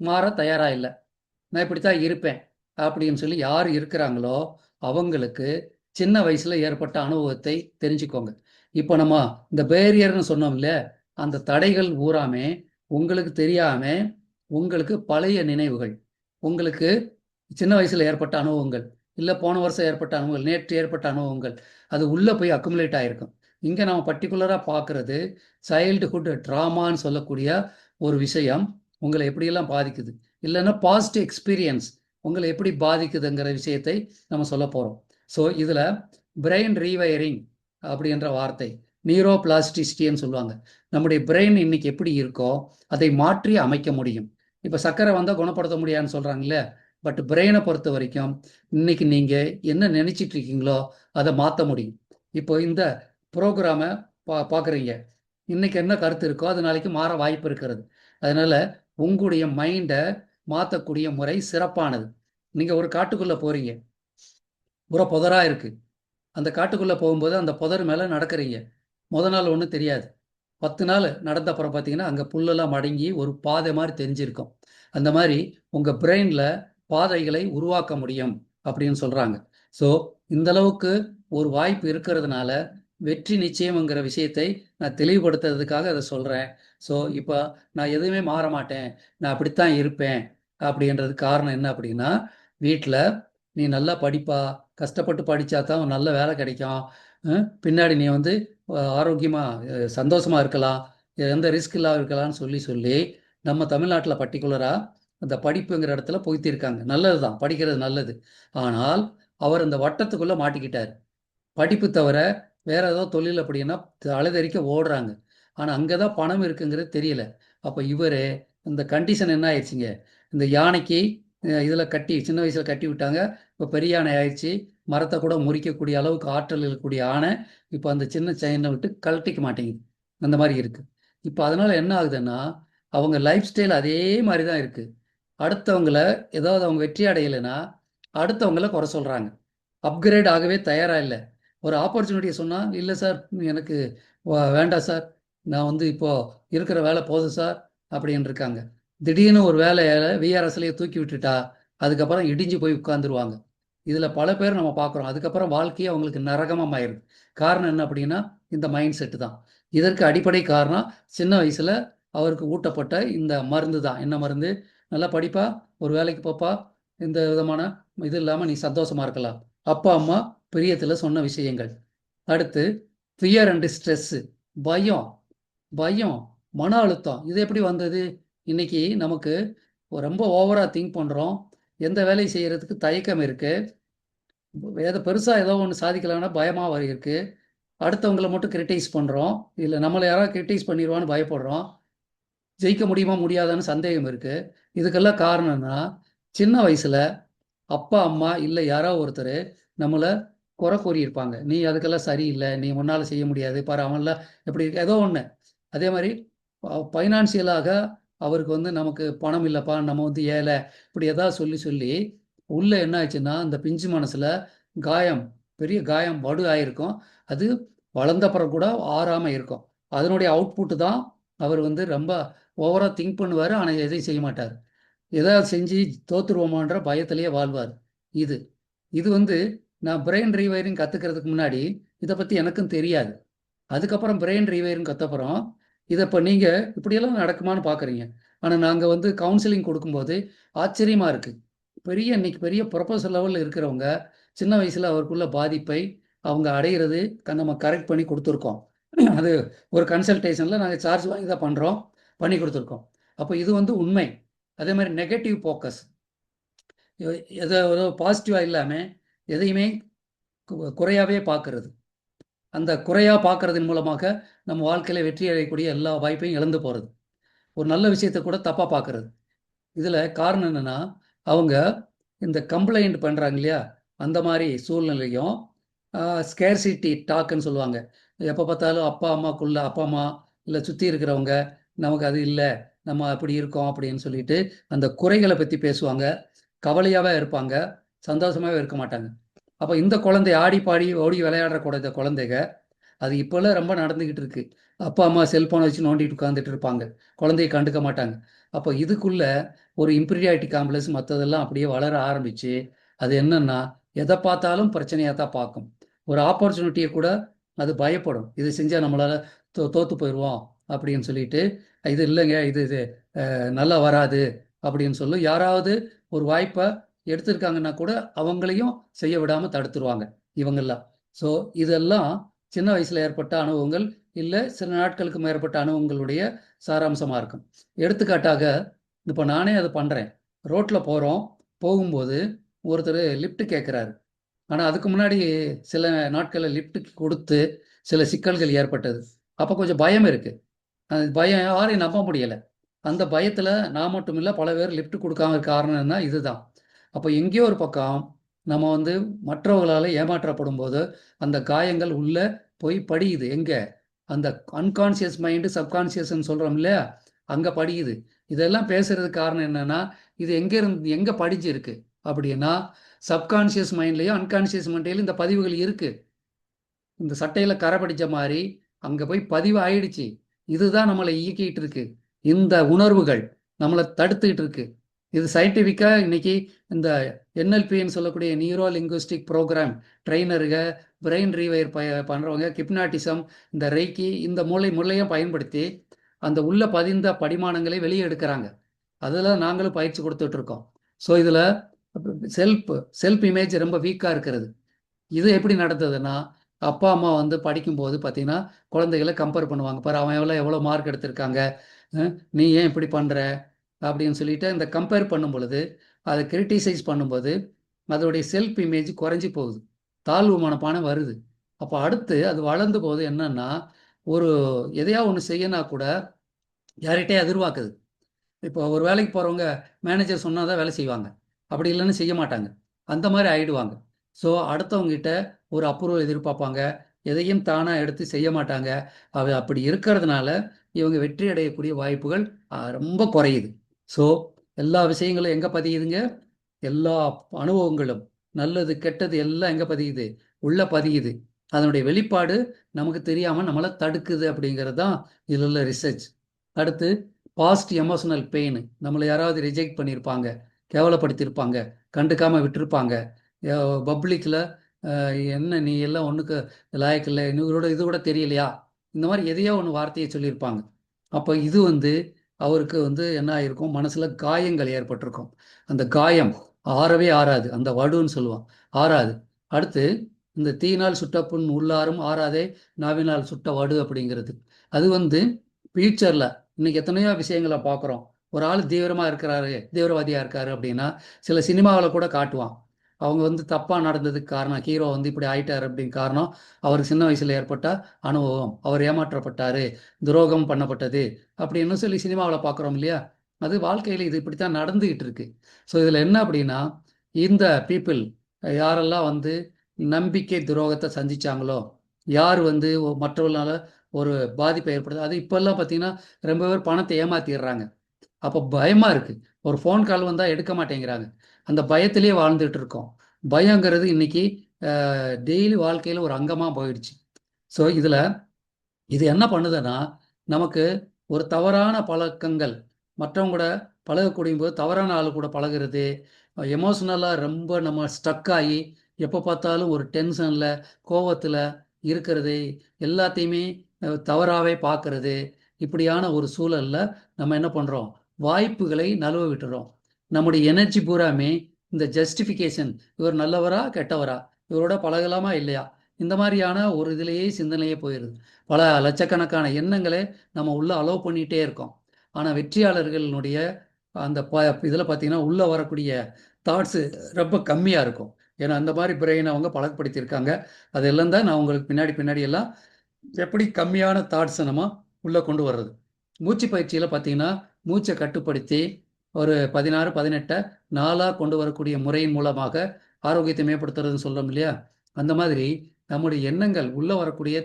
மாற தயாராக இல்லை, நான் இப்படி தான் இருப்பேன் அப்படின்னு சொல்லி யார் இருக்கிறாங்களோ அவங்களுக்கு சின்ன வயசில் ஏற்பட்ட அனுபவத்தை தெரிஞ்சுக்கோங்க. இப்போ நம்ம இந்த பேரியர்னு சொன்னோம் இல்லையா, அந்த தடைகள் ஊறாமே உங்களுக்கு தெரியாமல், உங்களுக்கு பழைய நினைவுகள், உங்களுக்கு சின்ன வயசில் ஏற்பட்ட அனுபவங்கள், இல்லை போன வருஷம் ஏற்பட்ட அனுபவங்கள், நேற்று ஏற்பட்ட அனுபவங்கள், அது உள்ளே போய் அக்குமுலேட் ஆகிருக்கும். இங்கே நம்ம பர்டிகுலராக பார்க்குறது சைல்டுஹுட் ட்ராமான்னு சொல்லக்கூடிய ஒரு விஷயம் உங்களை எப்படியெல்லாம் பாதிக்குது, இல்லைன்னா பாசிட்டிவ் எக்ஸ்பீரியன்ஸ் உங்களை எப்படி பாதிக்குதுங்கிற விஷயத்தை நம்ம சொல்ல போகிறோம். ஸோ இதில் பிரெயின் ரீவயரிங் அப்படின்ற வார்த்தை, நியூரோ பிளாஸ்டிசிட்டின்னு சொல்லுவாங்க. நம்முடைய பிரெயின் இன்னைக்கு எப்படி இருக்கோ அதை மாற்றி அமைக்க முடியும். இப்போ சர்க்கரை வந்தால் குணப்படுத்த முடியாதுன்னு சொல்கிறாங்களே, பட் பிரெயினை பொறுத்த வரைக்கும் இன்னைக்கு நீங்கள் என்ன நினச்சிட்டு இருக்கீங்களோ அதை மாற்ற முடியும். இப்போ இந்த ப்ரோக்ராமை பார்க்குறீங்க, இன்னைக்கு என்ன கருத்து இருக்கோ அது நாளைக்கு மாற வாய்ப்பு இருக்கிறது. அதனால உங்களுடைய மைண்டை மாற்றக்கூடிய முறை சிறப்பானது. நீங்கள் ஒரு காட்டுக்குள்ளே போகிறீங்க, புதரா இருக்கு. அந்த காட்டுக்குள்ள போகும்போது அந்த புதர் மேல நடக்கிறீங்க. நாள் ஒன்றும் தெரியாது. 10 நாள் நடந்த அப்புறம் பார்த்தீங்கன்னா அங்கே புல்லெல்லாம் மடங்கி ஒரு பாதை மாதிரி தெரிஞ்சிருக்கும். அந்த மாதிரி உங்க பிரெயின்ல பாதைகளை உருவாக்க முடியும் அப்படின்னு சொல்றாங்க. ஸோ இந்த அளவுக்கு ஒரு வாய்ப்பு இருக்கிறதுனால வெற்றி நிச்சயம்ங்கிற விஷயத்தை நான் தெளிவுபடுத்துறதுக்காக அதை சொல்றேன். ஸோ இப்போ நான் எதுவுமே மாற மாட்டேன், நான் அப்படித்தான் இருப்பேன் அப்படின்றதுக்கு காரணம் என்ன அப்படின்னா, வீட்டில் நீ நல்லா படிப்பா, கஷ்டப்பட்டு படித்தா தான் நல்ல வேலை கிடைக்கும், பின்னாடி நீ வந்து ஆரோக்கியமா சந்தோஷமா இருக்கலாம், எந்த ரிஸ்க் இல்லாம இருக்கலாம்னு சொல்லி சொல்லி நம்ம தமிழ்நாட்டில் பர்டிகுலராக அந்த படிப்புங்கிற இடத்துல புகுத்திருக்காங்க. நல்லது தான், படிக்கிறது நல்லது. ஆனால் அவர் அந்த வட்டத்துக்குள்ளே மாட்டிக்கிட்டார். படிப்பு தவிர வேற ஏதோ தொழில் அப்படின்னா அலைதறிக்க ஓடுறாங்க. ஆனால் அங்கே தான் பணம் இருக்குங்கிறது தெரியல. அப்போ இவர் இந்த கண்டிஷன் என்ன ஆயிடுச்சுங்க, இந்த யானைக்கு இதில் கட்டி சின்ன வயசில் கட்டி விட்டாங்க. இப்போ பெரிய யானை ஆயிடுச்சு. மரத்தை கூட முறிக்கக்கூடிய அளவுக்கு ஆற்றல் இருக்கக்கூடிய யானை இப்போ அந்த சின்ன செயினை விட்டு கழட்டிக்க மாட்டேங்குது. அந்த மாதிரி இருக்கு. இப்போ அதனால என்ன ஆகுதுன்னா, அவங்க லைஃப் ஸ்டைல் அதே மாதிரி தான் இருக்கு. அடுத்தவங்கள ஏதாவது அவங்க வெற்றி அடையலைன்னா அடுத்தவங்கள குறை சொல்றாங்க. அப்கிரேட் ஆகவே தயாராக இல்லை. ஒரு ஆப்பர்ச்சுனிட்டியை சொன்னால், இல்லை சார் எனக்கு வேண்டாம் சார், நான் வந்து இப்போ இருக்கிற வேலை போதும் சார் அப்படின்னு இருக்காங்க. திடீர்னு ஒரு வேலையை விஆர்எஸ்லேயே தூக்கி விட்டுட்டா அதுக்கப்புறம் இடிஞ்சு போய் உட்காந்துருவாங்க. இதில் பல பேர் நம்ம பார்க்குறோம். அதுக்கப்புறம் வாழ்க்கையே அவங்களுக்கு நரகமாக ஆயிடுது. காரணம் என்ன அப்படின்னா, இந்த மைண்ட் செட்டு தான். இதற்கு அடிப்படை காரணம் சின்ன வயசில் அவருக்கு ஊட்டப்பட்ட இந்த மருந்து தான். என்ன மருந்து? நல்லா படிப்பா, ஒரு வேலைக்கு போப்பா, இந்த விதமான இது இல்லாமல் நீ சந்தோஷமா இருக்கலாம். அப்பா அம்மா பிரியத்தில் சொன்ன விஷயங்கள். அடுத்து ஃபியர் அண்ட் ஸ்ட்ரெஸ்ஸு, பயம், பயம், மன அழுத்தம். இது எப்படி வந்தது? இன்னைக்கு நமக்கு ரொம்ப ஓவராக திங்க் பண்ணுறோம். எந்த வேலையை செய்கிறதுக்கு தயக்கம் இருக்குது. பெருசாக ஏதோ ஒன்று சாதிக்கலாம்னா பயமாக இருக்குது. அடுத்தவங்களை மட்டும் கிரிட்டிசைஸ் பண்ணுறோம். இல்லை நம்மளை யாராவது கிரிட்டிசைஸ் பண்ணிடுவான்னு பயப்படுறோம். ஜெயிக்க முடியுமா முடியாதான்னு சந்தேகம் இருக்குது. இதுக்கெல்லாம் காரணம்னா, சின்ன வயசில் அப்பா அம்மா இல்லை யாரோ ஒருத்தர் நம்மளை குறை கூறியிருப்பாங்க. நீ அதுக்கெல்லாம் சரியில்லை, நீ முன்னால் செய்ய முடியாது பாரு, அவன்லாம் எப்படி இருக்கு ஏதோ ஒன்று. அதே மாதிரி ஃபைனான்சியலாக அவருக்கு வந்து நமக்கு பணம் இல்லைப்பா, நம்ம வந்து ஏழை, இப்படி எதாவது சொல்லி சொல்லி உள்ளே என்ன ஆச்சுன்னா அந்த பிஞ்சு மனசில் காயம், பெரிய காயம் வடு ஆயிருக்கும். அது வளர்ந்தப்புறம் கூட ஆறாமல் இருக்கும். அதனுடைய அவுட்புட்டு தான் அவர் வந்து ரொம்ப ஓவராக திங்க் பண்ணுவார். ஆனால் எதையும் செய்ய மாட்டார். ஏதாவது செஞ்சு தோத்துருவோமான்ற பயத்திலேயே வாழ்வார். இது இது வந்து நான் பிரெயின் ரீவைரிங் கற்றுக்கிறதுக்கு முன்னாடி இதை பற்றி எனக்கும் தெரியாது. அதுக்கப்புறம் பிரெயின் ரீவைரிங் கற்றப்புறம் இதை இப்போ நீங்கள் இப்படியெல்லாம் நடக்குமான்னு பார்க்குறீங்க. ஆனால் நாங்கள் வந்து கவுன்சிலிங் கொடுக்கும்போது ஆச்சரியமாக இருக்குது. இன்னைக்கு பெரிய ப்ரொஃபஸர் லெவலில் இருக்கிறவங்க சின்ன வயசில் அவருக்குள்ள பாதிப்பை அவங்க அடைகிறது நம்ம கரெக்ட் பண்ணி கொடுத்துருக்கோம். அது ஒரு கன்சல்டேஷனில் நாங்கள் சார்ஜ் வாங்கி தான் பண்ணுறோம், பண்ணி கொடுத்துருக்கோம். அப்போ இது வந்து உண்மை. அதே மாதிரி நெகட்டிவ் ஃபோக்கஸ், எதை ஒரு பாசிட்டிவாக இல்லாமல் எதையுமே குறையாவே பார்க்கறது. அந்த குறையாக பார்க்கறதன் மூலமாக நம்ம வாழ்க்கையில் வெற்றி அடையக்கூடிய எல்லா வாய்ப்பையும் இழந்து போகிறது. ஒரு நல்ல விஷயத்தை கூட தப்பாக பார்க்கறது. இதில் காரணம் என்னென்னா, அவங்க இந்த கம்ப்ளைண்ட் பண்ணுறாங்க இல்லையா, அந்த மாதிரி சூழ்நிலையும் ஸ்கேர்சிட்டி டாக்குன்னு சொல்லுவாங்க. எப்போ பார்த்தாலும் அப்பா அம்மா இல்லை சுற்றி இருக்கிறவங்க நமக்கு அது இல்லை, நம்ம அப்படி இருக்கோம் அப்படின்னு சொல்லிட்டு அந்த குறைகளை பற்றி பேசுவாங்க. கவலையாகவே இருப்பாங்க, சந்தோஷமாகவே இருக்க மாட்டாங்க. அப்போ இந்த குழந்தை ஆடி பாடி ஓடி விளையாடுற குழந்தைங்க அது இப்போல்லாம் ரொம்ப நடந்துக்கிட்டு இருக்கு. அப்பா அம்மா செல்ஃபோனை வச்சு நோண்டிட்டு உட்காந்துட்டு இருப்பாங்க, குழந்தைய கண்டுக்க மாட்டாங்க. அப்போ இதுக்குள்ள ஒரு இன்ஃபீரியாரிட்டி காம்ப்ளெக்ஸ் மற்றதெல்லாம் அப்படியே வளர ஆரம்பிச்சு அது என்னன்னா எதை பார்த்தாலும் பிரச்சனையாக தான் பார்க்கும். ஒரு ஆப்பர்ச்சுனிட்டியை கூட அது பயப்படும், இது செஞ்சால் நம்மளால் தோற்று போயிடுவோம் அப்படின்னு சொல்லிட்டு, இது இல்லைங்க, இது நல்லா வராது அப்படின்னு சொல்லும். யாராவது ஒரு வாய்ப்பை எடுத்திருக்காங்கன்னா கூட அவங்களையும் செய்ய விடாமல் தடுத்துருவாங்க இவங்கெல்லாம். ஸோ இதெல்லாம் சின்ன வயசில் ஏற்பட்ட அனுபவங்கள், இல்லை சில நாட்களுக்கு மேற்பட்ட அனுபவங்களுடைய சாராம்சமாக இருக்கும். எடுத்துக்காட்டாக இப்போ நானே அதை பண்ணுறேன். ரோட்டில் போகும்போது ஒருத்தர் லிஃப்ட் கேட்குறாரு. ஆனால் அதுக்கு முன்னாடி சில நாட்களில் லிஃப்ட்டுக்கு கொடுத்து சில சிக்கல்கள் ஏற்பட்டது. அப்போ கொஞ்சம் பயம் இருக்குது. அந்த பயம் யாரையும் நம்ப முடியலை. அந்த பயத்தில் நான் மட்டும் இல்லை பல பேர் லிஃப்ட் கொடுக்காம காரணம் என்ன இதுதான். அப்போ எங்கேயோ ஒரு பக்கம் நம்ம வந்து மற்றவர்களால் ஏமாற்றப்படும் போது அந்த காயங்கள் உள்ளே போய் படியுது. எங்கே? அந்த அன்கான்சியஸ் மைண்டு சப்கான்சியஸ்ன்னு சொல்கிறோம் இல்லையா, அங்கே படியுது. இதெல்லாம் பேசுறதுக்கு காரணம் என்னன்னா, இது எங்கே படிஞ்சிருக்கு அப்படின்னா சப்கான்ஷியஸ் மைண்ட்லேயும் அன்கான்ஷியஸ் மைண்ட்லேயும் இந்த பதிவுகள் இருக்குது. இந்த சட்டையில் கரை படித்த மாதிரி அங்கே போய் பதிவு ஆயிடுச்சு. இதுதான் நம்மளை இயக்கிட்டு இருக்கு. இந்த உணர்வுகள் நம்மளை தடுத்துக்கிட்டு இருக்கு. இது சயின்டிஃபிக்காக இன்னைக்கு இந்த என்எல்பின்னு சொல்லக்கூடிய நியூரோ லிங்குவிஸ்டிக் ப்ரோக்ராம் ட்ரெயினருங்க, பிரெயின் ரீவயர் பண்ணுறவங்க, கிப்னாட்டிசம், இந்த ரெய்க்கி, இந்த மூளையும் பயன்படுத்தி அந்த உள்ள பதிந்த படிமானங்களை வெளியே எடுக்கிறாங்க. அதில் நாங்களும் பயிற்சி கொடுத்துட்டு இருக்கோம். ஸோ இதில் செல்ஃப் இமேஜ் ரொம்ப வீக்காக இருக்கிறது. இது எப்படி நடந்ததுன்னா, அப்பா அம்மா வந்து படிக்கும்போது பார்த்தீங்கன்னா குழந்தைகளை கம்பேர் பண்ணுவாங்க. பாரு அவன் எவ்வளோ மார்க் எடுத்திருக்காங்க, நீ ஏன் இப்படி பண்ணுற அப்படின்னு சொல்லிட்டு இந்த கம்பேர் பண்ணும் பொழுது, அதை கிரிட்டிசைஸ் பண்ணும்போது அதோடைய செல்ஃப் இமேஜ் குறைஞ்சி போகுது, தாழ்வு மனப்பானம் வருது. அப்போ அடுத்து அது வளர்ந்து போகுது என்னன்னா, ஒரு எதையா ஒன்று செய்யனா கூட யார்கிட்டயே எதிர்பார்க்குது. இப்போ ஒரு வேலைக்கு போகிறவங்க மேனேஜர் சொன்னால் தான் வேலை செய்வாங்க, அப்படி இல்லைன்னு செய்ய மாட்டாங்க. அந்த மாதிரி ஆயிடுவாங்க. ஸோ அடுத்தவங்ககிட்ட ஒரு அப்ரூவல் எதிர்பார்ப்பாங்க, எதையும் தானாக எடுத்து செய்ய மாட்டாங்க. அப்படி இருக்கிறதுனால இவங்க வெற்றி அடையக்கூடிய வாய்ப்புகள் ரொம்ப குறையுது. ஸோ எல்லா விஷயங்களும் எங்கே பதியுதுங்க? எல்லா அனுபவங்களும் நல்லது கெட்டது எல்லாம் எங்கே பதியுது? உள்ள பதியுது. அதனுடைய வெளிப்பாடு நமக்கு தெரியாமல் நம்மளை தடுக்குது அப்படிங்கிறது தான் இதில் உள்ள ரிசர்ச். அடுத்து பாஸ்ட் எமோஷனல் பெயின். நம்மளை யாராவது ரிஜெக்ட் பண்ணியிருப்பாங்க, கேவலப்படுத்தியிருப்பாங்க, கண்டுக்காமல் விட்டுருப்பாங்க, பப்ளிக்கில் என்ன நீ எல்லாம் ஒன்றுக்கு லாயக்கில்லை, இது கூட தெரியலையா, இந்த மாதிரி எதையோ ஒன்று வார்த்தையை சொல்லியிருப்பாங்க. அப்போ இது வந்து அவருக்கு வந்து என்ன ஆயிருக்கும், மனசில் காயங்கள் ஏற்பட்டிருக்கும். அந்த காயம் ஆறவே ஆறாது, அந்த வடுன்னு சொல்லுவான், ஆறாது. அடுத்து இந்த தீயினால் சுட்ட புண் உள்ளாரும் ஆறாதே, நாவினால் சுட்ட வடு அப்படிங்கிறது. அது வந்து ஃபியூச்சரில் இன்னைக்கு எத்தனையோ விஷயங்களை பார்க்குறோம். ஒரு ஆள் தீவிரமாக இருக்கிறாரு, தீவிரவாதியாக இருக்காரு அப்படின்னா சில சினிமாவில் கூட காட்டுவான். அவங்க வந்து தப்பாக நடந்ததுக்கு காரணம், ஹீரோ வந்து இப்படி ஆயிட்டார் அப்படின்னு காரணம் அவருக்கு சின்ன வயசில் ஏற்பட்ட அனுபவம், அவர் ஏமாற்றப்பட்டார், துரோகம் பண்ணப்பட்டது அப்படின்னு சொல்லி சினிமாவில் பார்க்குறோம் இல்லையா? அது வாழ்க்கையில் இது இப்படித்தான் நடந்துகிட்டு இருக்கு. ஸோ இதில் என்ன அப்படின்னா, இந்த பீப்புள் யாரெல்லாம் வந்து நம்பிக்கை துரோகத்தை சந்திச்சாங்களோ, யார் வந்து மற்றவர்களால் ஒரு பாதிப்பை ஏற்படுது, அது இப்போல்லாம் பார்த்தீங்கன்னா ரொம்ப பேர் பணத்தை ஏமாத்திடுறாங்க. அப்போ பயமாக இருக்குது. ஒரு ஃபோன் கால் வந்தால் எடுக்க மாட்டேங்கிறாங்க. அந்த பயத்திலே வாழ்ந்துட்டு இருக்கோம். பயங்கிறது இன்னைக்கு டெய்லி வாழ்க்கையில் ஒரு அங்கமாக போயிடுச்சு. ஸோ இதில் இது என்ன பண்ணுதுன்னா, நமக்கு ஒரு தவறான பழக்கங்கள், மற்றவங்க கூட பழகக்கூடிய போது தவறான ஆள் கூட பழகிறது, எமோஷ்னலாக ரொம்ப நம்ம ஸ்டக் ஆகி எப்போ பார்த்தாலும் ஒரு டென்ஷனில், கோவத்தில் இருக்கிறது, எல்லாத்தையுமே தவறாகவே பார்க்கறது, இப்படியான ஒரு சூழலில் நம்ம என்ன பண்ணுறோம், வாய்ப்புகளை நழுவ விட்டுறோம். நம்முடைய எனர்ஜி பூராமே இந்த ஜஸ்டிஃபிகேஷன், இவர் நல்லவரா கெட்டவரா, இவரோட பழகலாமா இல்லையா, இந்த மாதிரியான ஒரு இதிலேயே சிந்தனையே போயிடுது. பல லட்சக்கணக்கான எண்ணங்களை நம்ம உள்ளே அலோவ் பண்ணிகிட்டே இருக்கோம். ஆனால் வெற்றியாளர்களுடைய அந்த இதில் பார்த்தீங்கன்னா உள்ளே வரக்கூடிய தாட்ஸு ரொம்ப கம்மியாக இருக்கும். ஏன்னா அந்த மாதிரி பிரெயினை அவங்க பழக்கப்படுத்தியிருக்காங்க. அதெல்லாம் தான் நான் உங்களுக்கு பின்னாடி எல்லாம் எப்படி கம்மியான தாட்ஸை நம்ம உள்ளே கொண்டு வர்றது. மூச்சு பயிற்சியில் பார்த்தீங்கன்னா மூச்சை கட்டுப்படுத்தி ஒரு 16, 18 நாளாக கொண்டு வரக்கூடிய முறையின் மூலமாக ஆரோக்கியத்தை மேம்படுத்துறதுன்னு சொல்கிறோம் இல்லையா? அந்த மாதிரி நம்முடைய எண்ணங்கள் உள்ளே வரக்கூடிய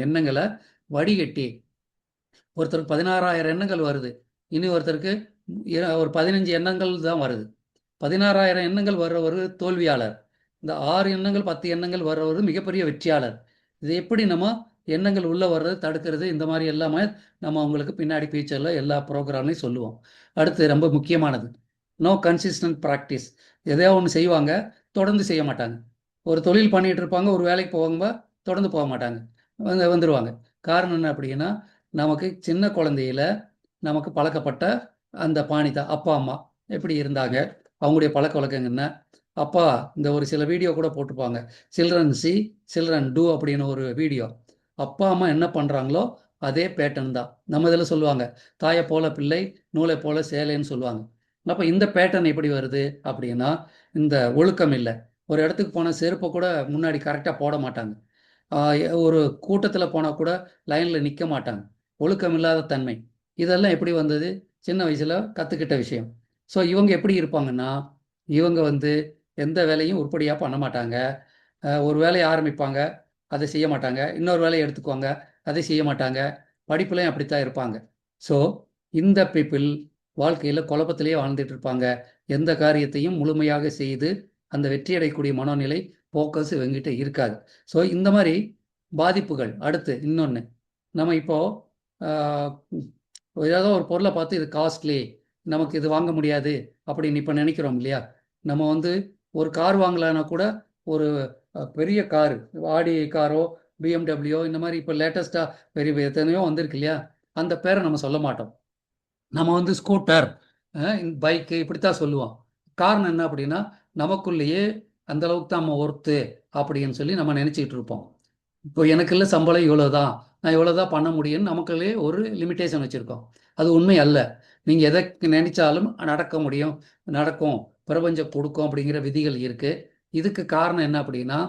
எண்ணங்களை வடிகட்டி, ஒருத்தருக்கு 16,000 எண்ணங்கள் வருது, இனி ஒருத்தருக்கு ஒரு 15 எண்ணங்கள் தான் வருது. 16,000 எண்ணங்கள் வர்றவர் தோல்வியாளர், இந்த 6 எண்ணங்கள் 10 எண்ணங்கள் வர்றவர் மிகப்பெரிய வெற்றியாளர். இது எப்படி நம்ம எண்ணங்கள் உள்ளே வர்றது தடுக்கிறது, இந்த மாதிரி எல்லாமே நம்ம அவங்களுக்கு பின்னாடி ஃபியூச்சரில் எல்லா ப்ரோக்ராம்லையும் சொல்லுவோம். அடுத்து ரொம்ப முக்கியமானது, நோ கன்சிஸ்டன்ட் ப்ராக்டிஸ். எதையோ ஒன்று செய்வாங்க, தொடர்ந்து செய்ய மாட்டாங்க. ஒரு தொழில் பண்ணிகிட்டு இருப்பாங்க, ஒரு வேலைக்கு போவாங்க, தொடர்ந்து போக மாட்டாங்க, வந்துடுவாங்க. காரணம் என்ன அப்படின்னா, நமக்கு சின்ன குழந்தையில நமக்கு பழக்கப்பட்ட அந்த பாணி தான். அப்பா அம்மா எப்படி இருந்தாங்க, அவங்களுடைய பழக்க வழக்கங்கள் என்ன. அப்பா இந்த ஒரு சில வீடியோ கூட போட்டுப்பாங்க, சில்ட்ரன் சி சில்ட்ரன் டூ அப்படின்னு ஒரு வீடியோ. அப்பா அம்மா என்ன பண்ணுறாங்களோ அதே பேட்டர்ன் தான். நம்ம இதில் சொல்லுவாங்க, தாயை போல பிள்ளை நூலை போல சேலைன்னு சொல்லுவாங்க. அப்போ இந்த பேட்டர்ன் எப்படி வருது அப்படின்னா, இந்த ஒழுக்கம் இல்லை. ஒரு இடத்துக்கு போன செருப்பை கூட முன்னாடி கரெக்டாக போட மாட்டாங்க. ஒரு கூட்டத்தில் போனால் கூட லைனில் நிற்க மாட்டாங்க. ஒழுக்கம் இல்லாத தன்மை, இதெல்லாம் எப்படி வந்தது? சின்ன வயசில் கற்றுக்கிட்ட விஷயம். ஸோ இவங்க எப்படி இருப்பாங்கன்னா, இவங்க வந்து எந்த வேலையும் உருப்படியாக பண்ண மாட்டாங்க. ஒரு வேலையை ஆரம்பிப்பாங்க, அதை செய்ய மாட்டாங்க, இன்னொரு வேலையை எடுத்துக்குவாங்க, அதை செய்ய மாட்டாங்க. படிப்புலையும் அப்படித்தான் இருப்பாங்க. ஸோ இந்த பீப்புள் வாழ்க்கையில் குழப்பத்திலேயே வாழ்ந்துட்டு இருப்பாங்க. எந்த காரியத்தையும் முழுமையாக செய்து அந்த வெற்றி அடையக்கூடிய மனோநிலை ஃபோக்கஸ் இவங்ககிட்ட இருக்காது. ஸோ இந்த மாதிரி பாதிப்புகள். அடுத்து இன்னொன்று, நம்ம இப்போ ஏதோ ஒரு பொருளை பார்த்து இது காஸ்ட்லி, நமக்கு இது வாங்க முடியாது அப்படின்னு இப்போ நினைக்கிறோம் இல்லையா? நம்ம வந்து ஒரு கார் வாங்கலான்னா கூட ஒரு பெரிய காரு, ஆடி காரோ பிஎம்டபிள்யூ இந்த மாதிரி இப்போ லேட்டஸ்ட்டாக பெரிய எத்தனையோ வந்திருக்கு இல்லையா? அந்த பேரை நம்ம சொல்ல மாட்டோம். நம்ம வந்து ஸ்கூட்டர், பைக்கு இப்படித்தான் சொல்லுவோம். காரணம் என்ன அப்படின்னா, நமக்குள்ளேயே அந்த அளவுக்கு தான் நம்ம ஒர்த்து அப்படின்னு சொல்லி நம்ம நினச்சிக்கிட்டு இருப்போம். இப்போ எனக்கு இல்லை சம்பளம் இவ்வளோதான், நான் இவ்வளோதான் பண்ண முடியும்னு நமக்குள்ளே ஒரு லிமிட்டேஷன் வச்சுருக்கோம். அது உண்மை அல்ல. நீங்கள் எதை நினைச்சாலும் நடக்க முடியும், நடக்கும், பிரபஞ்சம் கொடுக்கும் அப்படிங்கிற விதிகள் இருக்குது. இதுக்கு காரணம் என்ன அப்படின்னா,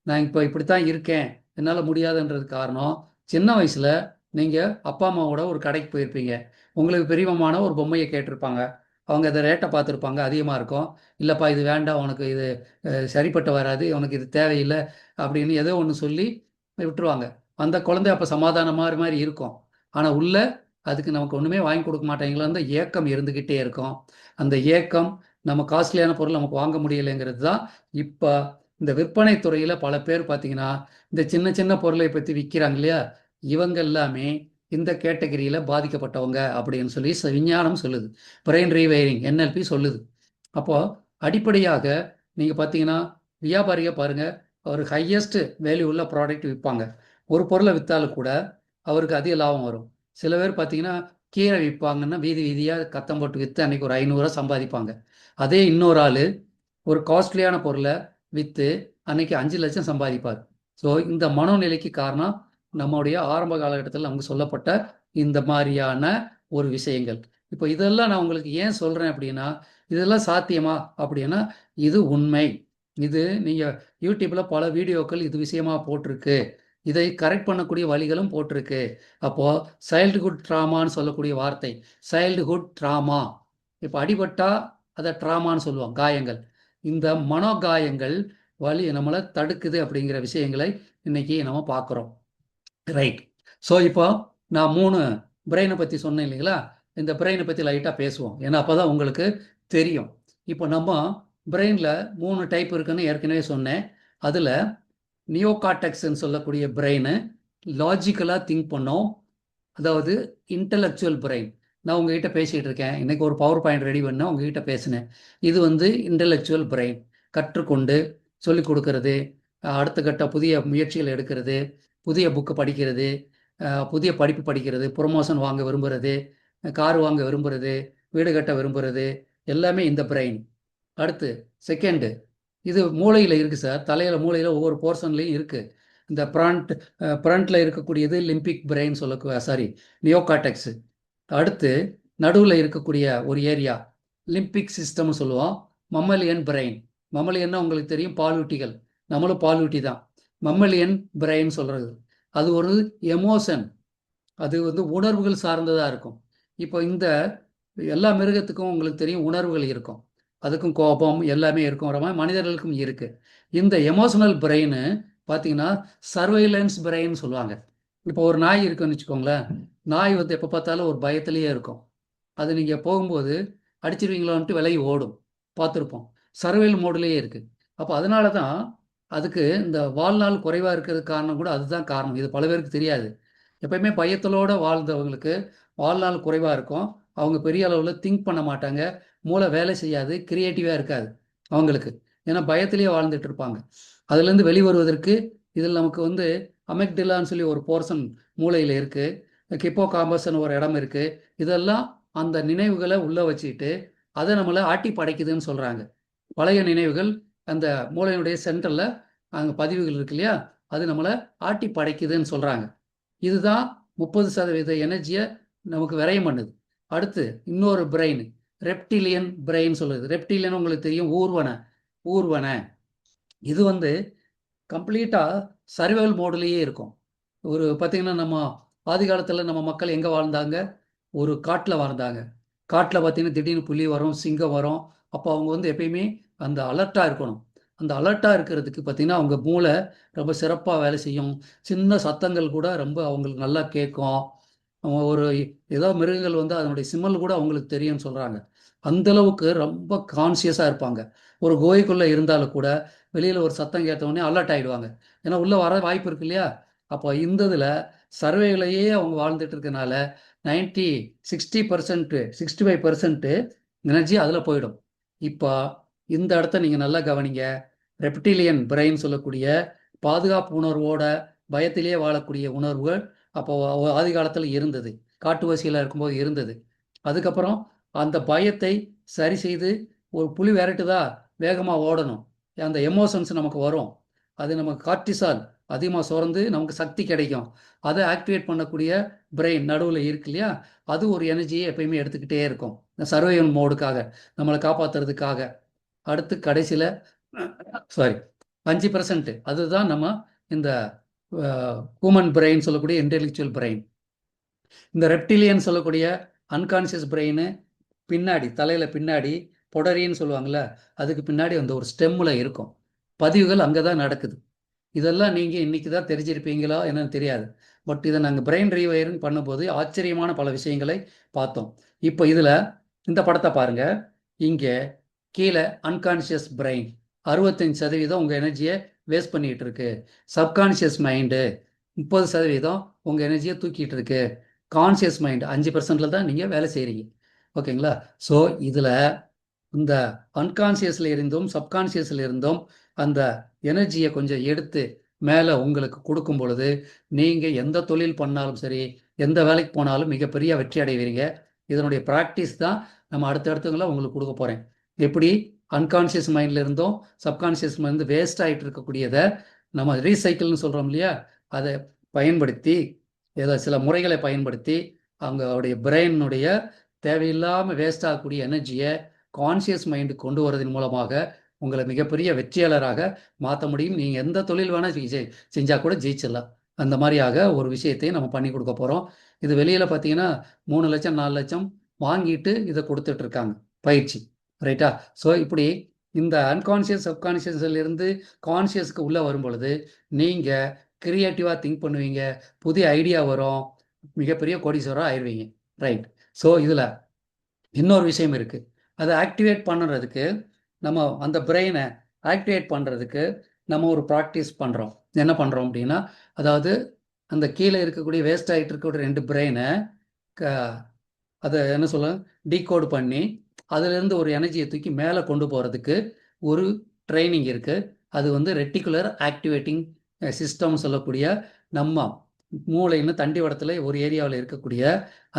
நான் இப்போ இப்படித்தான் இருக்கேன், என்னால் முடியாதுன்றது காரணம், சின்ன வயசில் நீங்கள் அப்பா அம்மாவோட ஒரு கடைக்கு போயிருப்பீங்க. உங்களுக்கு பெரியவமான ஒரு பொம்மையை கேட்டிருப்பாங்க. அவங்க அதை ரேட்டை பார்த்துருப்பாங்க, அதிகமாக இருக்கும். இல்லைப்பா இது வேண்டாம், உனக்கு இது சரிப்பட்டு வராது, உனக்கு இது தேவையில்லை அப்படின்னு ஏதோ ஒன்று சொல்லி விட்டுருவாங்க. அந்த குழந்தை அப்போ சமாதானம் மாதிரி இருக்கும். ஆனால் உள்ள அதுக்கு நமக்கு ஒன்றுமே வாங்கி கொடுக்க மாட்டாங்களோ அந்த ஏக்கம் இருந்துக்கிட்டே இருக்கும். அந்த ஏக்கம் நம்ம காஸ்ட்லியான பொருள் நமக்கு வாங்க முடியலைங்கிறது தான். இப்போ இந்த விற்பனை துறையில் பல பேர் பார்த்தீங்கன்னா இந்த சின்ன சின்ன பொருளை பற்றி விற்கிறாங்க இல்லையா, இவங்க எல்லாமே இந்த கேட்டகரியில் பாதிக்கப்பட்டவங்க அப்படின்னு சொல்லி விஞ்ஞானம் சொல்லுது. பிரெயின் ரீவைரிங் NLP சொல்லுது. அப்போது அடிப்படையாக நீங்கள் பார்த்தீங்கன்னா வியாபாரியை பாருங்கள், அவர் ஹையஸ்ட் வேல்யூ உள்ள ப்ராடக்ட் விற்பாங்க. ஒரு பொருளை விற்றாலும் கூட அவருக்கு அதிக லாபம் வரும். சில பேர் பார்த்தீங்கன்னா கீரை விற்பாங்கன்னா வீதி வீதியாக கத்தம் போட்டு விற்று அன்றைக்கி ஒரு 500 சம்பாதிப்பாங்க. அதே இன்னொரு ஆள் ஒரு காஸ்ட்லியான பொருளை விற்று அன்னைக்கு 5 லட்சம் சம்பாதிப்பார். ஸோ இந்த மனோநிலைக்கு காரணம் நம்முடைய ஆரம்ப காலகட்டத்தில் நமக்கு சொல்லப்பட்ட இந்த மாதிரியான ஒரு விஷயங்கள். இப்போ இதெல்லாம் நான் உங்களுக்கு ஏன் சொல்கிறேன் அப்படின்னா, இதெல்லாம் சாத்தியமா அப்படின்னா இது உண்மை. இது நீங்கள் யூடியூப்பில் பல வீடியோக்கள் இது விஷயமா போட்டிருக்கு. இதை கரெக்ட் பண்ணக்கூடிய வழிகளும் போட்டிருக்கு. அப்போது சைல்டுஹுட் ட்ராமான்னு சொல்லக்கூடிய வார்த்தை, சைல்டுஹுட் ட்ராமா. இப்போ அடிபட்டா அதை ட்ராமான்னு சொல்லுவோம், காயங்கள். இந்த மனோகாயங்கள் வலி நம்மளை தடுக்குது அப்படிங்கிற விஷயங்களை இன்னைக்கு நம்ம பார்க்குறோம். ரைட். ஸோ இப்போ நான் 3 பிரெயினை பற்றி சொன்னேன் இல்லைங்களா? இந்த பிரெயினை பற்றி லைட்டாக பேசுவோம், ஏன்னா அப்போ தான் உங்களுக்கு தெரியும். இப்போ நம்ம பிரெயினில் 3 டைப் இருக்குன்னு ஏற்கனவே சொன்னேன். அதில் நியோகார்டெக்ஸ்ன்னு சொல்லக்கூடிய பிரெயின் லாஜிக்கலாக திங்க் பண்ணோம், அதாவது இன்டலெக்சுவல் பிரெயின். நான் உங்ககிட்ட பேசிகிட்டு இருக்கேன், இன்றைக்கி ஒரு பவர் பாயிண்ட் ரெடி பண்ணேன், உங்ககிட்ட பேசினேன். இது வந்து இன்டலெக்சுவல் பிரெயின், கற்றுக்கொண்டு சொல்லிக் கொடுக்கறது, அடுத்த கட்ட புதிய முயற்சிகள் எடுக்கிறது, புதிய புக்கு படிக்கிறது, புதிய படிப்பு படிக்கிறது, ப்ரொமோஷன் வாங்க விரும்புகிறது, கார் வாங்க விரும்புகிறது, வீடு கட்ட விரும்புகிறது, எல்லாமே இந்த பிரெயின். அடுத்து செகண்டு, இது மூளையில் இருக்குது சார், தலையில் மூளையில் ஒவ்வொரு போர்ஷன்லேயும் இருக்குது. இந்த ப்ரண்ட்டில் இருக்கக்கூடியது லிம்பிக் பிரெயின் சாரி நியோகார்டெக்ஸு. அடுத்து நடுவில் இருக்கக்கூடிய ஒரு ஏரியா லிம்பிக் சிஸ்டம்னு சொல்லுவோம், மம்மலியன் பிரெயின். மம்மலியன்னா உங்களுக்கு தெரியும், பாலூட்டிகள், நம்மளும் பாலூட்டி தான். மம்மலியன் பிரெயின் சொல்கிறது அது ஒரு எமோஷன், அது வந்து உணர்வுகள் சார்ந்ததாக இருக்கும். இப்போ இந்த எல்லா மிருகத்துக்கும் உங்களுக்கு தெரியும் உணர்வுகள் இருக்கும், அதுக்கும் கோபம் எல்லாமே இருக்கும், மாதிரி மனிதர்களுக்கும் இருக்குது. இந்த எமோஷனல் பிரெயின் பார்த்தீங்கன்னா சர்வைலன்ஸ் பிரெயின் சொல்லுவாங்க. இப்போ ஒரு நாய் இருக்குன்னு வச்சுக்கோங்களேன், நாய் வந்து எப்போ பார்த்தாலும் ஒரு பயத்திலேயே இருக்கும். அது நீங்கள் போகும்போது அடிச்சிருவீங்களோன்ட்டு விலகி ஓடும், பார்த்துருப்போம். சர்வைவல் மோட்லேயே இருக்குது. அப்போ அதனால தான் அதுக்கு இந்த வாழ்நாள் குறைவாக இருக்கிறதுக்கு காரணம் கூட அதுதான் காரணம். இது பல பேருக்கு தெரியாது. எப்பயுமே பயத்தலோடு வாழ்ந்தவங்களுக்கு வாழ்நாள் குறைவாக இருக்கும். அவங்க பெரிய அளவில் திங்க் பண்ண மாட்டாங்க, மூளை வேலை செய்யாது, கிரியேட்டிவாக இருக்காது அவங்களுக்கு. ஏன்னா பயத்திலேயே வாழ்ந்துட்டு இருப்பாங்க. அதுலேருந்து வெளிவருவதற்கு இதில் நமக்கு வந்து அமெக்டிலான்னு சொல்லி ஒரு போர்ஷன் மூளையில் இருக்குது, கிப்போ காம்பஸ்ன்னு ஒரு இடம் இருக்குது. இதெல்லாம் அந்த நினைவுகளை உள்ளே வச்சுக்கிட்டு அதை நம்மளை ஆட்டி படைக்குதுன்னு சொல்கிறாங்க. பழைய நினைவுகள் அந்த மூளையினுடைய சென்டரில் அங்கே பதிவுகள் இருக்கு இல்லையா, அது நம்மளை ஆட்டி படைக்குதுன்னு சொல்கிறாங்க. இதுதான் 30% எனர்ஜியை நமக்கு விரயம் பண்ணுது. அடுத்து இன்னொரு பிரெயின், ரெப்டிலியன் பிரெயின் சொல்லுது. ரெப்டிலியன் உங்களுக்கு தெரியும், ஊர்வன. இது வந்து கம்ப்ளீட்டாக சர்வைவல் மோட்லேயே இருக்கும். ஒரு பார்த்திங்கன்னா நம்ம ஆதி காலத்தில் நம்ம மக்கள் எங்கே வாழ்ந்தாங்க, ஒரு காட்டில் வாழ்ந்தாங்க. காட்டில் பார்த்திங்கன்னா திடீர்னு புலி வரும், சிங்கம் வரும். அப்போ அவங்க வந்து எப்பயுமே அந்த அலர்ட்டாக இருக்கணும். அந்த அலர்ட்டாக இருக்கிறதுக்கு பார்த்திங்கன்னா அவங்க மூளை ரொம்ப சிறப்பாக வேலை செய்யும். சின்ன சத்தங்கள் கூட ரொம்ப அவங்களுக்கு நல்லா கேட்கும். ஒரு ஏதோ மிருகங்கள் வந்து அதனுடைய சிம்மல் கூட அவங்களுக்கு தெரியும்னு சொல்கிறாங்க. அந்தளவுக்கு ரொம்ப கான்சியஸாக இருப்பாங்க. ஒரு குகைக்குள்ளே இருந்தாலும் கூட வெளியில் ஒரு சத்தம் கேட்டவுடனே அலர்ட் ஆகிடுவாங்க. ஏன்னா உள்ளே வர வாய்ப்பு இருக்கு இல்லையா? அப்போ இந்த இதில் சர்வேலையே அவங்க வாழ்ந்துட்டு இருக்கனால 60% 65% எனர்ஜி அதில் போயிடும். இப்போ இந்த இடத்த நீங்கள் நல்லா கவனிங்க. ரெப்டிலியன் பிரெயின் சொல்லக்கூடிய பாதுகாப்பு உணர்வோட பயத்திலேயே வாழக்கூடிய உணர்வுகள் அப்போ ஆதி காலத்தில் இருந்தது. காட்டுவாசியில் இருக்கும்போது இருந்தது. அதுக்கப்புறம் அந்த பயத்தை சரி செய்து ஒரு புலி விரட்டுதா வேகமாக ஓடணும். அந்த எமோஷன்ஸ் நமக்கு வரும். அது நமக்கு கார்டிசால் அதிகமாக சுரந்து நமக்கு சக்தி கிடைக்கும். அதை ஆக்டிவேட் பண்ணக்கூடிய பிரெயின் நடுவில் இருக்கு இல்லையா? அது ஒரு எனர்ஜியை எப்பயுமே எடுத்துக்கிட்டே இருக்கும். சர்வைவல் மோடுக்காக நம்மளை காப்பாற்றுறதுக்காக. அடுத்து கடைசியில் சாரி 5% அதுதான் நம்ம இந்த ஹியூமன் பிரெயின் சொல்லக்கூடிய இன்டெலெக்சுவல் பிரெயின். இந்த ரெப்டிலியன் சொல்லக்கூடிய அன்கான்சியஸ் பிரெயின் பின்னாடி தலையில் பின்னாடி பொடரின்னு சொல்லுவாங்கள்ல, அதுக்கு பின்னாடி அந்த ஒரு ஸ்டெம்மில் இருக்கும். பதிவுகள் அங்கே தான் நடக்குது. இதெல்லாம் நீங்கள் இன்றைக்கி தான் தெரிஞ்சிருப்பீங்களா என்னன்னு தெரியாது. பட் இதை நாங்கள் பிரெயின் ரீவயரிங் பண்ணும்போது ஆச்சரியமான பல விஷயங்களை பார்த்தோம். இப்போ இதில் இந்த படத்தை பாருங்கள். இங்கே கீழே அன்கான்ஷியஸ் பிரெயின் 65% உங்கள் எனர்ஜியை வேஸ்ட் பண்ணிகிட்டு இருக்கு. சப்கான்ஷியஸ் மைண்டு 30% உங்கள் எனர்ஜியை தூக்கிட்டு இருக்கு. கான்ஷியஸ் மைண்ட் 5%ல் தான் நீங்கள் வேலை செய்கிறீங்க. ஓகேங்களா? ஸோ இதில் இந்த அன்கான்ஷியஸில் இருந்தும் சப்கான்ஷியஸில் இருந்தும் அந்த எனர்ஜியை கொஞ்சம் எடுத்து மேலே உங்களுக்கு கொடுக்கும் பொழுது நீங்கள் எந்த தொழில் பண்ணாலும் சரி, எந்த வேலைக்கு போனாலும் மிகப்பெரிய வெற்றி அடைவீங்க. இதனுடைய ப்ராக்டிஸ் தான் நம்ம அடுத்தடுத்தவங்கள உங்களுக்கு கொடுக்க போகிறேன். எப்படி அன்கான்ஷியஸ் மைண்டில் இருந்தும் சப்கான்ஷியஸ் மைண்ட் வேஸ்ட் ஆகிட்டு இருக்கக்கூடியதை நம்ம ரீசைக்கிள்னு சொல்கிறோம் இல்லையா? அதை பயன்படுத்தி ஏதோ சில முறைகளை பயன்படுத்தி அவங்களுடைய பிரெயினுடைய தேவையில்லாமல் வேஸ்ட் ஆகக்கூடிய எனர்ஜியை கான்ஷியஸ் மைண்டுக்கு கொண்டு வரதன் மூலமாக உங்களை மிகப்பெரிய வெற்றியாளராக மாற்ற முடியும். நீங்கள் எந்த தொழில் வேணால் செஞ்சால் கூட ஜெயிச்சிடலாம். அந்த மாதிரியாக ஒரு விஷயத்தையும் நம்ம பண்ணி கொடுக்க போகிறோம். இது வெளியில் பார்த்தீங்கன்னா 3 லட்சம் 4 லட்சம் வாங்கிட்டு இதை கொடுத்துட்ருக்காங்க பயிற்சி. ரைட்டா? ஸோ இப்படி இந்த அன்கான்ஷியஸ் சப்கான்ஷியஸ்லேருந்து கான்ஷியஸ்க்கு உள்ளே வரும் பொழுது நீங்கள் கிரியேட்டிவாக திங்க் பண்ணுவீங்க, புதிய ஐடியா வரும், மிகப்பெரிய கோடீஸ்வரராக ஆயிடுவீங்க. ரைட். ஸோ இதில் இன்னொரு விஷயம் இருக்குது. அதை ஆக்டிவேட் பண்ணுறதுக்கு நம்ம அந்த பிரெயினை ஆக்டிவேட் பண்ணுறதுக்கு நம்ம ஒரு ப்ராக்டிஸ் பண்ணுறோம். என்ன பண்ணுறோம் அப்படின்னா, அதாவது அந்த கீழே இருக்கக்கூடிய வேஸ்ட் ஆகிட்டு இருக்கக்கூடிய 2 பிரெயினை அதை என்ன சொல்ல டீகோடு பண்ணி அதிலேருந்து ஒரு எனர்ஜியை தூக்கி மேலே கொண்டு போகிறதுக்கு ஒரு ட்ரைனிங் இருக்குது. அது வந்து ரெட்டிகுலர் ஆக்டிவேட்டிங் சிஸ்டம் சொல்லக்கூடிய நம்ம மூளைன்னு தண்டிவடத்தில் ஒரு ஏரியாவில் இருக்கக்கூடிய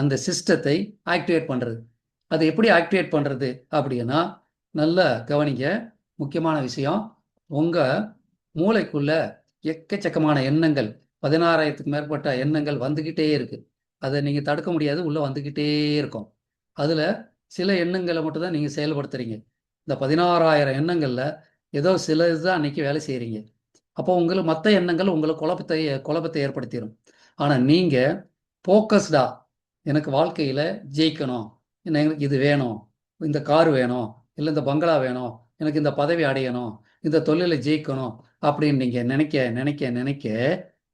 அந்த சிஸ்டத்தை ஆக்டிவேட் பண்ணுறது. அதை எப்படி ஆக்டிவேட் பண்ணுறது அப்படின்னா, நல்லா கவனிங்க. முக்கியமான விஷயம், உங்கள் மூளைக்குள்ள எக்கச்சக்கமான எண்ணங்கள் 16,000க்கு மேற்பட்ட எண்ணங்கள் வந்துக்கிட்டே இருக்குது. அதை நீங்கள் தடுக்க முடியாது, உள்ளே வந்துக்கிட்டே இருக்கும். அதில் சில எண்ணங்களை மட்டும் தான் நீங்கள் செயல்படுத்துகிறீங்க. இந்த 16,000 எண்ணங்களில் ஏதோ சில இதுதான் அன்றைக்கி வேலை செய்கிறீங்க. அப்போ உங்களுக்கு மற்ற எண்ணங்கள் உங்களுக்கு குழப்பத்தை ஏற்படுத்திடும். ஆனால் நீங்கள் ஃபோக்கஸ்டாக எனக்கு வாழ்க்கையில் ஜெயிக்கணும், எனக்கு இது வேணும், இந்த கார் வேணும், இல்லை இந்த பங்களா வேணும், எனக்கு இந்த பதவி அடையணும், இந்த தொழிலில் ஜெயிக்கணும் அப்படின்னு நீங்கள் நினைக்க நினைக்க நினைக்க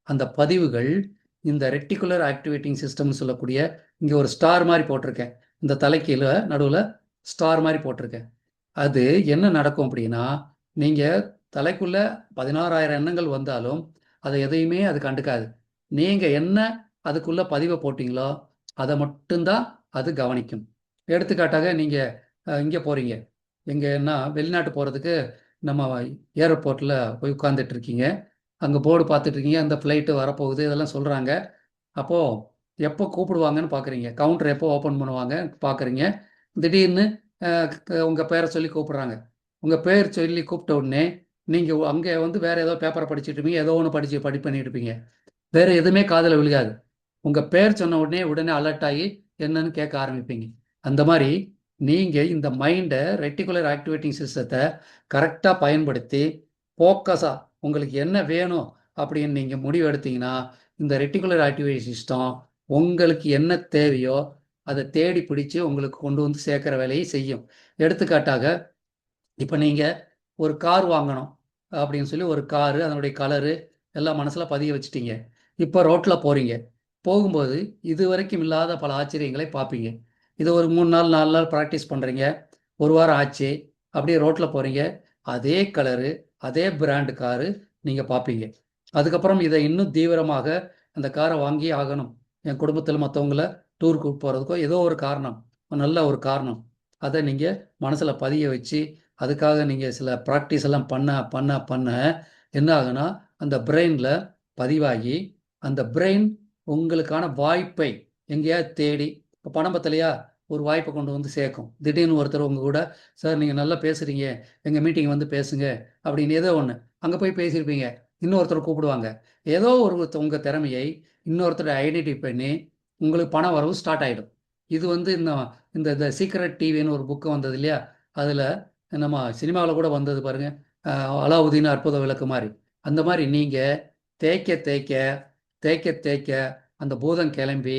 அந்த பதிவுகள் இந்த ரெட்டிகுலர் ஆக்டிவேட்டிங் சிஸ்டம்னு சொல்லக்கூடிய இங்கே ஒரு ஸ்டார் மாதிரி போட்டிருக்கேன். இந்த தலைக்கீழ நடுவில் ஸ்டார் மாதிரி போட்டிருக்கேன். அது என்ன நடக்கும் அப்படின்னா, நீங்கள் தலைக்குள்ளே 16,000 எண்ணங்கள் வந்தாலும் அதை எதையுமே அது கண்டுக்காது. நீங்கள் என்ன அதுக்குள்ளே பதிவை போட்டிங்களோ அதை மட்டும்தான் அது கவனிக்கும். எடுத்துக்காட்டாக நீங்கள் இங்கே போகிறீங்க, எங்கன்னா வெளிநாட்டு போகிறதுக்கு நம்ம ஏர்போர்ட்டில் போய் உட்காந்துட்டு இருக்கீங்க. அங்கே போர்டு பார்த்துட்ருக்கீங்க, அந்த ஃப்ளைட்டு வரப்போகுது இதெல்லாம் சொல்கிறாங்க. அப்போது எப்போ கூப்பிடுவாங்கன்னு பார்க்குறீங்க, கவுண்டர் எப்போ ஓப்பன் பண்ணுவாங்க பார்க்குறீங்க. திடீர்னு உங்கள் பேரை சொல்லி கூப்பிட்றாங்க. உங்கள் பேர் சொல்லி கூப்பிட்ட உடனே நீங்கள் அங்கே வந்து வேறு ஏதோ பேப்பரை படிச்சுட்டு இருப்பீங்க, ஏதோ ஒன்று படி பண்ணிட்டு இருப்பீங்க. வேறு எதுவுமே காதில் விழுகாது. உங்கள் பேர் சொன்ன உடனே அலர்ட் ஆகி என்னன்னு கேட்க ஆரம்பிப்பீங்க. அந்த மாதிரி நீங்கள் இந்த மைண்டை ரெட்டிகுலர் ஆக்டிவேட்டிங் சிஸ்டத்தை கரெக்டாக பயன்படுத்தி ஃபோக்கஸாக உங்களுக்கு என்ன வேணும் அப்படின்னு நீங்கள் முடிவு எடுத்தீங்கன்னா, இந்த ரெட்டிகுலர் ஆக்டிவேட்டிங் சிஸ்டம் உங்களுக்கு என்ன தேவையோ அதை தேடி பிடிச்சி உங்களுக்கு கொண்டு வந்து சேர்க்குற வேலையை செய்யும். எடுத்துக்காட்டாக இப்போ நீங்கள் ஒரு கார் வாங்கணும் அப்படின்னு சொல்லி ஒரு காரு அதனுடைய கலரு எல்லாம் மனசில் பதிய வச்சுட்டீங்க. இப்போ ரோட்டில் போகிறீங்க, போகும்போது இதுவரைக்கும் இல்லாத பல ஆச்சரியங்களை பார்ப்பீங்க. இது ஒரு 3 நாள் 4 நாள் ப்ராக்டிஸ் பண்ணுறீங்க, ஒரு வாரம் ஆச்சு, அப்படியே ரோட்டில் போகிறீங்க, அதே கலரு அதே பிராண்டு காரு நீங்கள் பார்ப்பீங்க. அதுக்கப்புறம் இதை இன்னும் தீவிரமாக அந்த காரை வாங்கி ஆகணும், என் குடும்பத்தில் மற்றவங்கள டூருக்கு போகிறதுக்கோ ஏதோ ஒரு காரணம், நல்ல ஒரு காரணம், அதை நீங்கள் மனசில் பதிய வச்சு அதுக்காக நீங்கள் சில ப்ராக்டிஸ் எல்லாம் பண்ண பண்ண பண்ண என்ன ஆகுனா அந்த பிரெயினில் பதிவாகி அந்த பிரெயின் உங்களுக்கான வாய்ப்பை எங்கேயாவது தேடி, இப்போ பணம் பத்தலையா ஒரு வாய்ப்பை கொண்டு வந்து சேர்க்கும். திடீர்னு ஒருத்தர் உங்கள் கூட, சார் நீங்கள் நல்லா பேசுகிறீங்க, எங்கள் மீட்டிங் வந்து பேசுங்க அப்படின்னு ஏதோ ஒன்று, அங்கே போய் பேசியிருப்பீங்க, இன்னொருத்தர் கூப்பிடுவாங்க, ஏதோ ஒரு உங்கள் திறமையை இன்னொருத்தர் ஐடென்டிஃபை பண்ணி உங்களுக்கு பண வரவு ஸ்டார்ட் ஆகிடும். இது வந்து இந்த இந்த த சீக்ரெட் டிவின்னு ஒரு புக்கு வந்தது இல்லையா, அதில் நம்ம சினிமாவில் கூட வந்தது பாருங்கள், அலாவுதீன் அற்புத விளக்கு மாதிரி. அந்த மாதிரி நீங்கள் தேய்க்க தேய்க்க தேய்க்க தேய்க்க அந்த பூதம் கிளம்பி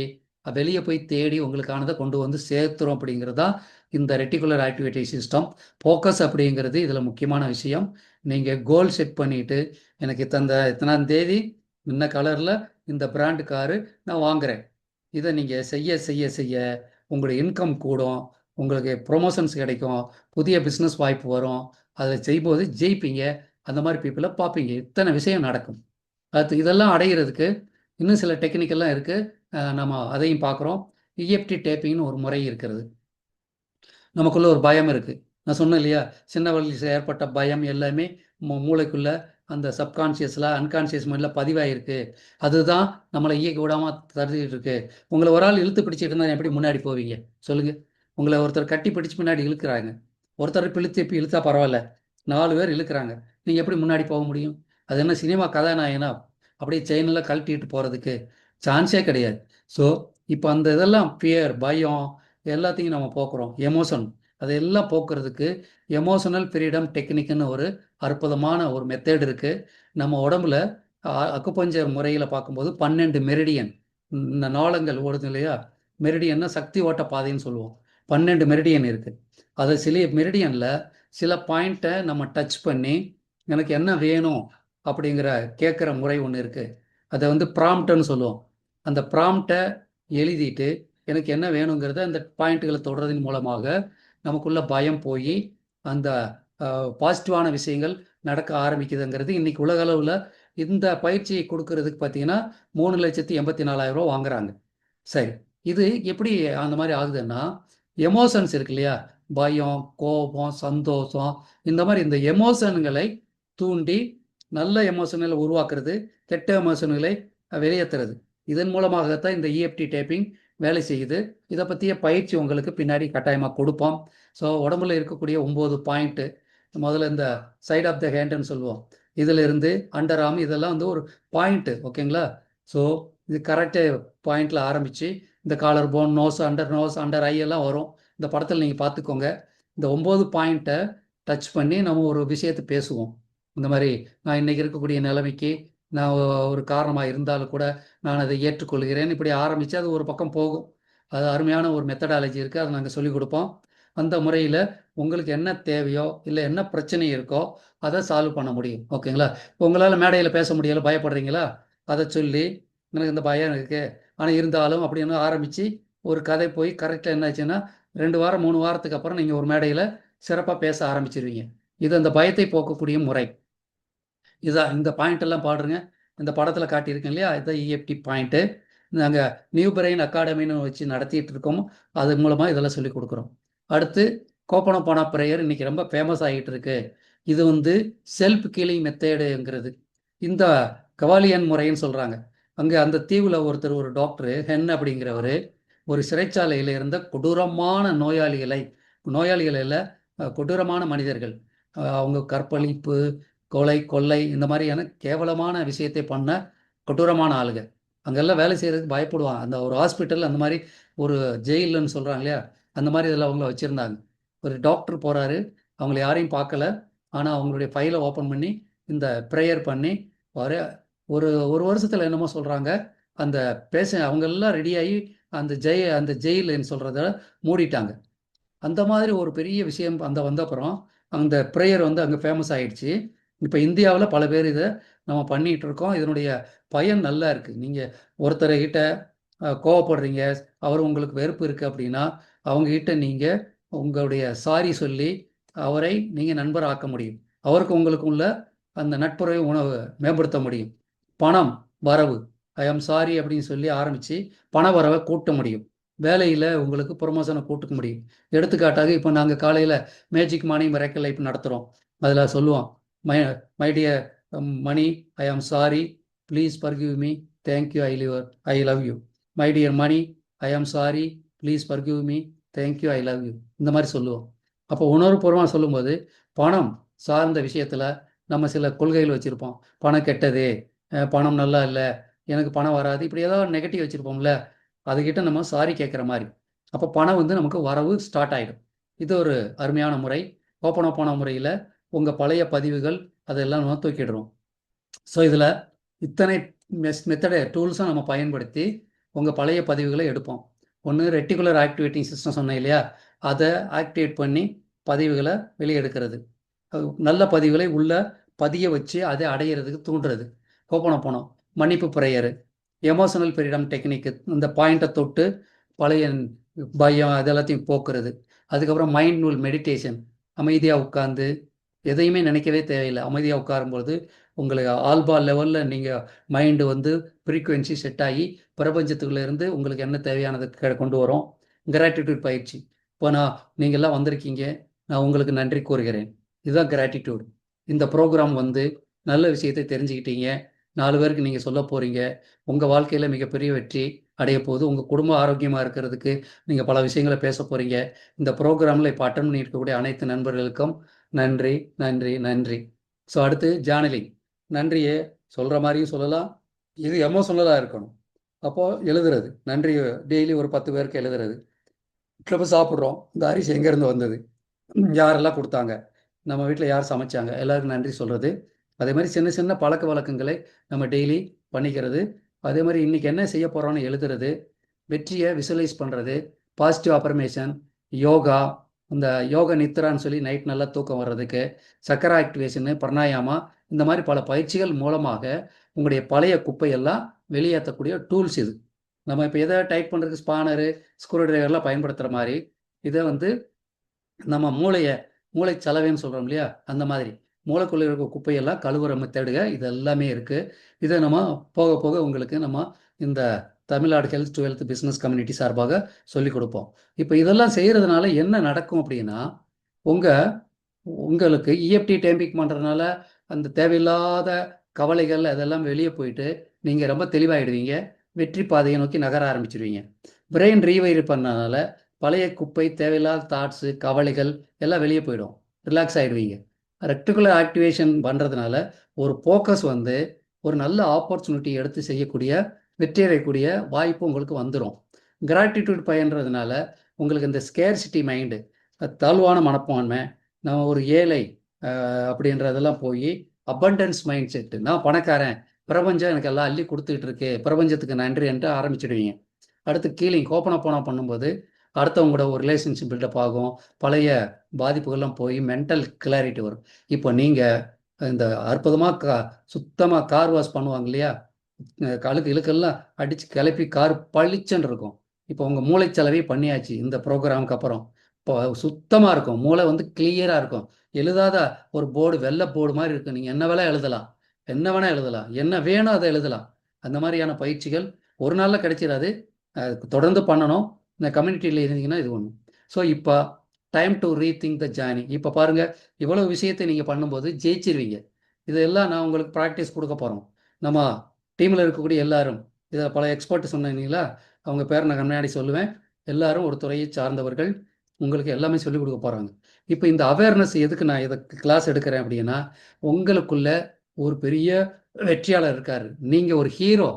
வெளியே போய் தேடி உங்களுக்கானதை கொண்டு வந்து சேர்த்துரும். அப்படிங்கிறது தான் இந்த ரெட்டிகுலர் ஆக்டிவிட்டி சிஸ்டம். ஃபோக்கஸ் அப்படிங்கிறது இதில் முக்கியமான விஷயம். நீங்கள் கோல் செட் பண்ணிவிட்டு எனக்கு இத்தனாம் தேதி இன்ன கலரில் இந்த பிராண்டு காரு நான் வாங்குகிறேன், இதை நீங்கள் செய்ய செய்ய செய்ய உங்களுடைய இன்கம் கூடும், உங்களுக்கு ப்ரொமோஷன்ஸ் கிடைக்கும், புதிய பிஸ்னஸ் வாய்ப்பு வரும், அதை செய்யும்போது ஜெயிப்பீங்க. அந்த மாதிரி பீப்புளை பார்ப்பீங்க. இத்தனை விஷயம் நடக்கும். அது இதெல்லாம் அடைகிறதுக்கு இன்னும் சில டெக்னிக்கெல்லாம் இருக்குது, நம்ம அதையும் பார்க்குறோம். இஎஃப்டி டேப்பிங்னு ஒரு முறை இருக்கிறது. நமக்குள்ள ஒரு பயம் இருக்குது, நான் சொன்னேன் இல்லையா, சின்ன வயசில் ஏற்பட்ட பயம் எல்லாமே மூளைக்குள்ளே அந்த சப்கான்ஷியஸில் அன்கான்ஷியஸ் மைண்டில் பதிவாயிருக்கு. அதுதான் நம்மளை இயக்க விடாமல் தடுத்துக்கிட்டு இருக்கு. உங்களை ஒரு ஆள் இழுத்து பிடிச்சிட்டு இருந்தால் எப்படி முன்னாடி போவீங்க சொல்லுங்கள்? உங்களை ஒருத்தர் கட்டி பிடிச்சி முன்னாடி இழுக்கிறாங்க, ஒருத்தர் இப்போ இழுத்தா பரவாயில்ல, 4 பேர் இழுக்கிறாங்க, நீங்கள் எப்படி முன்னாடி போக முடியும்? அது என்ன சினிமா கதாநாயகனா அப்படியே செயினில் கழட்டிட்டு போகிறதுக்கு சான்ஸே கிடையாது. ஸோ இப்போ அந்த இதெல்லாம் ஃபியர், பயம் எல்லாத்தையும் நம்ம போக்குறோம். எமோஷன், அதையெல்லாம் போக்குறதுக்கு எமோஷனல் ஃப்ரீடம் டெக்னிக்னு ஒரு அற்புதமான ஒரு மெத்தட் இருக்குது. நம்ம உடம்புல அக்குபஞ்சர் முறையில் பார்க்கும்போது 12 மெரிடியன் இந்த நாளங்கள் ஓடுது இல்லையா, மெரிடியன்னா சக்தி ஓட்ட பாதைன்னு சொல்லுவோம். 12 மெரிடியன் இருக்குது. அதை சில மெரிடியனில் சில பாயிண்ட்டை நம்ம டச் பண்ணி எனக்கு என்ன வேணும் அப்படிங்கிற கேட்குற முறை ஒன்று இருக்குது. அதை வந்து ப்ராம்ப்ட்னு சொல்லுவோம். அந்த ப்ராம்ப்டை எழுதிட்டு எனக்கு என்ன வேணுங்கிறத அந்த பாயிண்ட்டுகளை தொடர்றதன் மூலமாக நமக்குள்ள பயம் போய் அந்த பாசிட்டிவான விஷயங்கள் நடக்க ஆரம்பிக்குதுங்கிறது. இன்றைக்கி உலக அளவில் இந்த பயிற்சியை கொடுக்கறதுக்கு பார்த்தீங்கன்னா 3,84,000 ரூபா வாங்குறாங்க. சரி, இது எப்படி அந்த மாதிரி ஆகுதுன்னா, எமோஷன்ஸ் இருக்கு இல்லையா, பயம், கோபம், சந்தோஷம், இந்த மாதிரி இந்த எமோஷன்களை தூண்டி நல்ல எமோஷன்களை உருவாக்குறது, கெட்ட எமோஷன்களை வெளியேற்றுறது. இதன் மூலமாகத்தான் இந்த இஎஃப்டி டேப்பிங் வேலை செய்யுது. இதை பற்றிய பயிற்சி உங்களுக்கு பின்னாடி கட்டாயமாக கொடுப்போம். ஸோ உடம்புல இருக்கக்கூடிய 9 பாயிண்ட்டு, முதல்ல இந்த சைட் ஆஃப் த ஹேண்டுன்னு சொல்லுவோம், இதில் இருந்து அண்டர் ஆர்ம், இதெல்லாம் வந்து ஒரு பாயிண்ட்டு, ஓகேங்களா? ஸோ இது கரெக்டு பாயிண்டில் ஆரம்பித்து இந்த collar bone, nose, under eye எல்லாம் வரும். இந்த படத்தில் நீங்கள் பார்த்துக்கோங்க. இந்த 9 பாயிண்ட்டை டச் பண்ணி நம்ம ஒரு விஷயத்தை பேசுவோம். இந்த மாதிரி நான் இன்றைக்கி இருக்கக்கூடிய நிலைமைக்கு நான் ஒரு காரணமாக இருந்தாலும் கூட நான் அதை ஏற்றுக்கொள்கிறேன், இப்படி ஆரம்பித்து அது ஒரு பக்கம் போகும். அது அருமையான ஒரு மெத்தடாலஜி இருக்குது, அதை நாங்கள் சொல்லிக் கொடுப்போம். அந்த முறையில் உங்களுக்கு என்ன தேவையோ இல்லை என்ன பிரச்சனை இருக்கோ அதை சால்வ் பண்ண முடியும். ஓகேங்களா? உங்களால் மேடையில் பேச முடியலை, பயப்படுறீங்களா? அதை சொல்லி எனக்கு இந்த பயம் இருக்குது, ஆனால் இருந்தாலும் அப்படின்னு ஆரம்பித்து ஒரு கதை போய் கரெக்டாக என்னாச்சுன்னா 2 வாரம் 3 வாரத்துக்கு அப்புறம் நீங்கள் ஒரு மேடையில் சிறப்பாக பேச ஆரம்பிச்சிருவீங்க. இது அந்த பயத்தை போக்கக்கூடிய முறை. இதான் இந்த பாயிண்ட் எல்லாம் பாடுறேங்க. இந்த படத்தில் காட்டியிருக்கேன் இல்லையா, இதுதான் இஎஃப்டி பாயிண்ட்டு. நாங்கள் நியூ பிரெயின் அகாடமின்னு வச்சு நடத்திட்டு இருக்கோம். அது மூலமாக இதெல்லாம் சொல்லிக் கொடுக்குறோம். அடுத்து கோப்பனோபானா ப்ரேயர் இன்றைக்கி ரொம்ப ஃபேமஸ் ஆகிட்டு இருக்கு. இது வந்து செல்ஃப் கீலிங் மெத்தேடுங்கிறது. இந்த கவாலியன் முறைன்னு சொல்கிறாங்க. அங்கே அந்த தீவில் ஒருத்தர், ஒரு டாக்டரு ஹென் அப்படிங்கிறவர், ஒரு சிறைச்சாலையில் இருந்த கொடூரமான நோயாளிகளை இல்லை, கொடூரமான மனிதர்கள், அவங்க கற்பழிப்பு, கொலை, கொள்ளை, இந்த மாதிரியான கேவலமான விஷயத்தை பண்ண கொடூரமான ஆளுங்க அங்கெல்லாம் வேலை செய்கிறதுக்கு பயப்படுவாங்க. அந்த ஒரு ஹாஸ்பிட்டல் அந்த மாதிரி ஒரு ஜெயிலுன்னு சொல்கிறாங்க இல்லையா, அந்த மாதிரி இதில் அவங்கள வச்சுருந்தாங்க. ஒரு டாக்டர் போகிறாரு, அவங்கள யாரையும் பார்க்கல, ஆனால் அவங்களுடைய ஃபைலை ஓப்பன் பண்ணி இந்த ப்ரேயர் பண்ணி ஒரு ஒரு வருஷத்தில் என்னமோ சொல்கிறாங்க, அந்த அவங்கெல்லாம் ரெடியாகி அந்த ஜெயிலுன்னு சொல்கிறத மூடிட்டாங்க. அந்த மாதிரி ஒரு பெரிய விஷயம் வந்த அப்புறம் அந்த ப்ரேயர் வந்து அங்கே ஃபேமஸ் ஆகிடுச்சு. இப்போ இந்தியாவில் பல பேர் இதை நம்ம பண்ணிகிட்டு இருக்கோம். இதனுடைய பயன் நல்லா இருக்குது. நீங்கள் ஒருத்தர்கிட்ட கோவப்படுறீங்க, அவர் உங்களுக்கு வெறுப்பு இருக்குது அப்படின்னா அவங்ககிட்ட நீங்கள் உங்களுடைய சாரி சொல்லி அவரை நீங்கள் நண்பர் ஆக்க முடியும். அவருக்கு உங்களுக்கு உள்ள அந்த நட்புறவை உணவு மேம்படுத்த முடியும். பணம் வரவு, ஐ ஆம் சாரி அப்படின்னு சொல்லி ஆரம்பித்து பண வரவை கூட்ட முடியும். வேலையில் உங்களுக்கு ப்ரொமோஷனை கூட்டுக்க முடியும். எடுத்துக்காட்டாக இப்போ நாங்கள் காலையில் மேஜிக் மணி மிராக்கிள் லைஃப் நடத்துகிறோம். அதில் சொல்லுவோம், my my dear money, I am sorry, please forgive me, thank you, I love you. My dear money, I am sorry, please forgive me, thank you, I love you. இந்த மாதிரி சொல்லுவோம். அப்போ உணர்வுபூர்வமாக சொல்லும்போது பணம் சார்ந்த விஷயத்தில் நம்ம சில கொள்கைகள் வச்சுருப்போம். பணம் கெட்டது, பணம் நல்லா இல்லை, எனக்கு பணம் வராது, இப்படி ஏதாவது நெகட்டிவ் வச்சுருப்போம்ல, அதுக்கிட்ட நம்ம சாரி கேட்குற மாதிரி. அப்போ பணம் நமக்கு வரவு ஸ்டார்ட் ஆகிடும். இது ஒரு அருமையான முறை. ஓப்பன் முறையில் உங்கள் பழைய பதிவுகள் அதெல்லாம் நம்ம தூக்கிடுறோம். ஸோ இதில் இத்தனை மெத்தடை டூல்ஸும் நம்ம பயன்படுத்தி உங்கள் பழைய பதிவுகளை எடுப்போம். ஒன்று ரெட்டிகுலர் ஆக்டிவேட்டிங் சிஸ்டம் சொன்னேன் இல்லையா, அதை ஆக்டிவேட் பண்ணி பதிவுகளை வெளியே எடுக்கிறது. நல்ல பதிவுகளை உள்ள பதிய வச்சு அதை அடையிறதுக்கு தூண்டுறது. போனோம் மன்னிப்பு ப்ரேயரு, எமோஷனல் ஃப்ரீடம் டெக்னிக்கு, இந்த பாயிண்ட்டை தொட்டு பழைய பயம் அதெல்லாத்தையும் போக்குறது. அதுக்கப்புறம் மைண்ட் நூல் மெடிடேஷன், அமைதியாக உட்காந்து எதையுமே நினைக்கவே தேவையில்லை. அமைதியாக உட்காரும்போது உங்களுக்கு ஆல்பா லெவலில் நீங்கள் மைண்டு ஃப்ரீக்குவென்சி செட் ஆகி பிரபஞ்சத்துக்குள்ளேருந்து உங்களுக்கு என்ன தேவையானது கொண்டு வரும். கிராட்டிடியூட் பயிற்சி. இப்போ நீங்கள்லாம் வந்திருக்கீங்க, நான் உங்களுக்கு நன்றி கூறுகிறேன். இதுதான் கிராட்டிடியூட். இந்த ப்ரோக்ராம் நல்ல விஷயத்தை தெரிஞ்சுக்கிட்டீங்க, 4 பேருக்கு நீங்கள் சொல்ல போகிறீங்க. உங்கள் வாழ்க்கையில் மிகப்பெரிய வெற்றி அடைய போது. உங்கள் குடும்பம் ஆரோக்கியமாக இருக்கிறதுக்கு நீங்கள் பல விஷயங்களை பேச போகிறீங்க. இந்த ப்ரோக்ராமில் இப்போ அட்டன் பண்ணி இருக்கக்கூடிய அனைத்து நண்பர்களுக்கும் நன்றி, நன்றி, நன்றி. ஸோ அடுத்து ஜேர்னலிங். நன்றியை சொல்கிற மாதிரியும் சொல்லலாம், இது எமோஷனலாக இருக்கணும். அப்போது எழுதுறது, நன்றி டெய்லி ஒரு 10 பேருக்கு எழுதுறது. இப்போ சாப்பிட்றோம், இந்த அரிசி எங்கேருந்து வந்தது, யாரெல்லாம் கொடுத்தாங்க, நம்ம வீட்டில் யார் சமைச்சாங்க, எல்லாருக்கும் நன்றி சொல்கிறது. அதே மாதிரி சின்ன சின்ன பழக்க வழக்கங்களை நம்ம டெய்லி பண்ணிக்கிறது. அதே மாதிரி இன்றைக்கி என்ன செய்ய போகிறோன்னு எழுதுறது, வெற்றியை விசுவலைஸ் பண்ணுறது, பாசிட்டிவ் அஃபர்மேஷன், யோகா, இந்த யோக நித்ரான்னு சொல்லி நைட் நல்லா தூக்கம் வர்றதுக்கு, சக்கரா ஆக்டிவேஷனு, பிராணாயாமா, இந்த மாதிரி பல பயிற்சிகள் மூலமாக உங்களுடைய பழைய குப்பையெல்லாம் வெளியேற்றக்கூடிய டூல்ஸ் இது. நம்ம இப்போ எதை டைட் பண்ணுறதுக்கு ஸ்பானரு, ஸ்க்ரூ டிரைவர்லாம் பயன்படுத்துகிற மாதிரி இதை நம்ம மூளை சலவைன்னு சொல்கிறோம் இல்லையா, அந்த மாதிரி மூளைக்குள்ளே இருக்க குப்பையெல்லாம் கழுவுற மெத்தடுக இது எல்லாமே இருக்குது. இதை நம்ம போக போக உங்களுக்கு நம்ம இந்த Tamil Nadu health to health business community சார்பாக சொல்லிக் கொடுப்போம். இப்போ இதெல்லாம் செய்கிறதுனால என்ன நடக்கும் அப்படின்னா, உங்களுக்கு இஎஃப்டி டேம்பிக் பண்ணுறதுனால அந்த தேவையில்லாத கவலைகள் அதெல்லாம் வெளியே போயிட்டு நீங்கள் ரொம்ப தெளிவாகிடுவீங்க. வெற்றி பாதையை நோக்கி நகர ஆரம்பிச்சிடுவீங்க. பிரெயின் ரீவைர் பண்ணனால பழைய குப்பை, தேவையில்லாத தாட்ஸு, கவலைகள் எல்லாம் வெளியே போயிடும். ரிலாக்ஸ் ஆகிடுவீங்க. ரெக்டிகுலர் ஆக்டிவேஷன் பண்ணுறதுனால ஒரு ஃபோக்கஸ் ஒரு நல்ல ஆப்பர்ச்சுனிட்டி எடுத்து செய்யக்கூடிய, வெற்றி அடையக்கூடிய வாய்ப்பு உங்களுக்கு வந்துடும். கிராட்டிடியூட் பயன்றதுனால உங்களுக்கு இந்த ஸ்கேர்சிட்டி மைண்டு, தாழ்வான மனப்பான்மை, நம்ம ஒரு ஏழை அப்படின்றதெல்லாம் போய் அபண்டன்ஸ் மைண்ட் செட்டு, நான் பணக்காரன், பிரபஞ்சம் எனக்கு எல்லாம் அள்ளி கொடுத்துக்கிட்டு இருக்கு, பிரபஞ்சத்துக்கு நன்றி என்று ஆரம்பிச்சிடுவீங்க. அடுத்து கீலிங், ஓப்பனாக பண்ணும்போது அடுத்தவங்களோட ஒரு ரிலேஷன்ஷிப் பில்டப் ஆகும், பழைய பாதிப்புகள்லாம் போய் மென்டல் கிளாரிட்டி வரும். இப்போ நீங்கள் இந்த அற்புதமாக சுத்தமாக கார் வாஷ் பண்ணுவாங்க இல்லையா, கழுக்கு இழுக்கெல்லாம் அடித்து கிளப்பி கார் பளிச்சுன்னு இருக்கும். இப்போ உங்கள் மூளைச்சலவை பண்ணியாச்சு இந்த ப்ரோக்ராமுக்கு அப்புறம். இப்போ சுத்தமாக இருக்கும், மூளை கிளியராக இருக்கும். எழுதாத ஒரு போர்டு, வெள்ளை போர்டு மாதிரி இருக்கும். நீங்கள் என்ன வேணால் எழுதலாம், என்ன வேணால் எழுதலாம், என்ன வேணும் அதை எழுதலாம். அந்த மாதிரியான பயிற்சிகள் ஒரு நாளில் கிடைச்சிடாது, தொடர்ந்து பண்ணணும். இந்த கம்யூனிட்டியில் இருந்தீங்கன்னா இது ஒன்று. ஸோ இப்போ time to rethink the journey. இப்போ பாருங்கள், இவ்வளோ விஷயத்தை நீங்கள் பண்ணும்போது ஜெயிச்சிருவீங்க. இதெல்லாம் நான் உங்களுக்கு ப்ராக்டிஸ் கொடுக்க போகிறோம். நம்ம டீமில் இருக்கக்கூடிய எல்லாரும், இதை பல எக்ஸ்பர்ட் சொன்னீங்களா, அவங்க பேர் நான் முன்னாடி சொல்லுவேன். எல்லாரும் ஒரு துறையை சார்ந்தவர்கள், உங்களுக்கு எல்லாமே சொல்லிக் கொடுக்க போகிறாங்க. இப்போ இந்த அவேர்னஸ் எதுக்கு நான் இதை கிளாஸ் எடுக்கிறேன் அப்படின்னா, உங்களுக்குள்ள ஒரு பெரிய வெற்றியாளர் இருக்கார். நீங்கள் ஒரு ஹீரோ,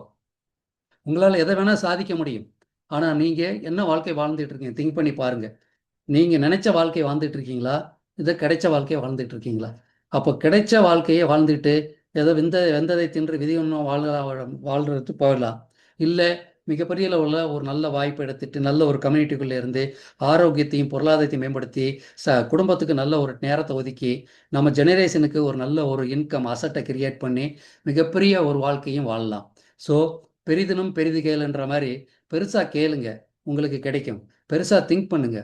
உங்களால் எதை வேணால் சாதிக்க முடியும். ஆனால் நீங்கள் என்ன வாழ்க்கை வாழ்ந்துட்டு இருக்கீங்க திங்க் பண்ணி பாருங்கள். நீங்கள் நினச்ச வாழ்க்கையை வாழ்ந்துட்டு இருக்கீங்களா, இதை கிடைச்ச வாழ்க்கையை வாழ்ந்துட்டு இருக்கீங்களா? அப்போ கிடைச்ச வாழ்க்கையை வாழ்ந்துட்டு ஏதோ வெந்ததை தின்று விதி ஒன்றும் வாழ்றது போயிடலாம். இல்லை, மிகப்பெரிய உள்ள ஒரு நல்ல வாய்ப்பை எடுத்துட்டு நல்ல ஒரு கம்யூனிட்டிக்குள்ளே இருந்து ஆரோக்கியத்தையும் பொருளாதாரத்தையும் மேம்படுத்தி குடும்பத்துக்கு நல்ல ஒரு நேரத்தை ஒதுக்கி நம்ம ஜெனரேஷனுக்கு ஒரு நல்ல ஒரு இன்கம் அசட்டை கிரியேட் பண்ணி மிகப்பெரிய ஒரு வாழ்க்கையும் வாழலாம். ஸோ பெரிதினும் பெரிது கேளுன்ற மாதிரி பெருசாக கேளுங்க, உங்களுக்கு கிடைக்கும். பெருசாக திங்க் பண்ணுங்க.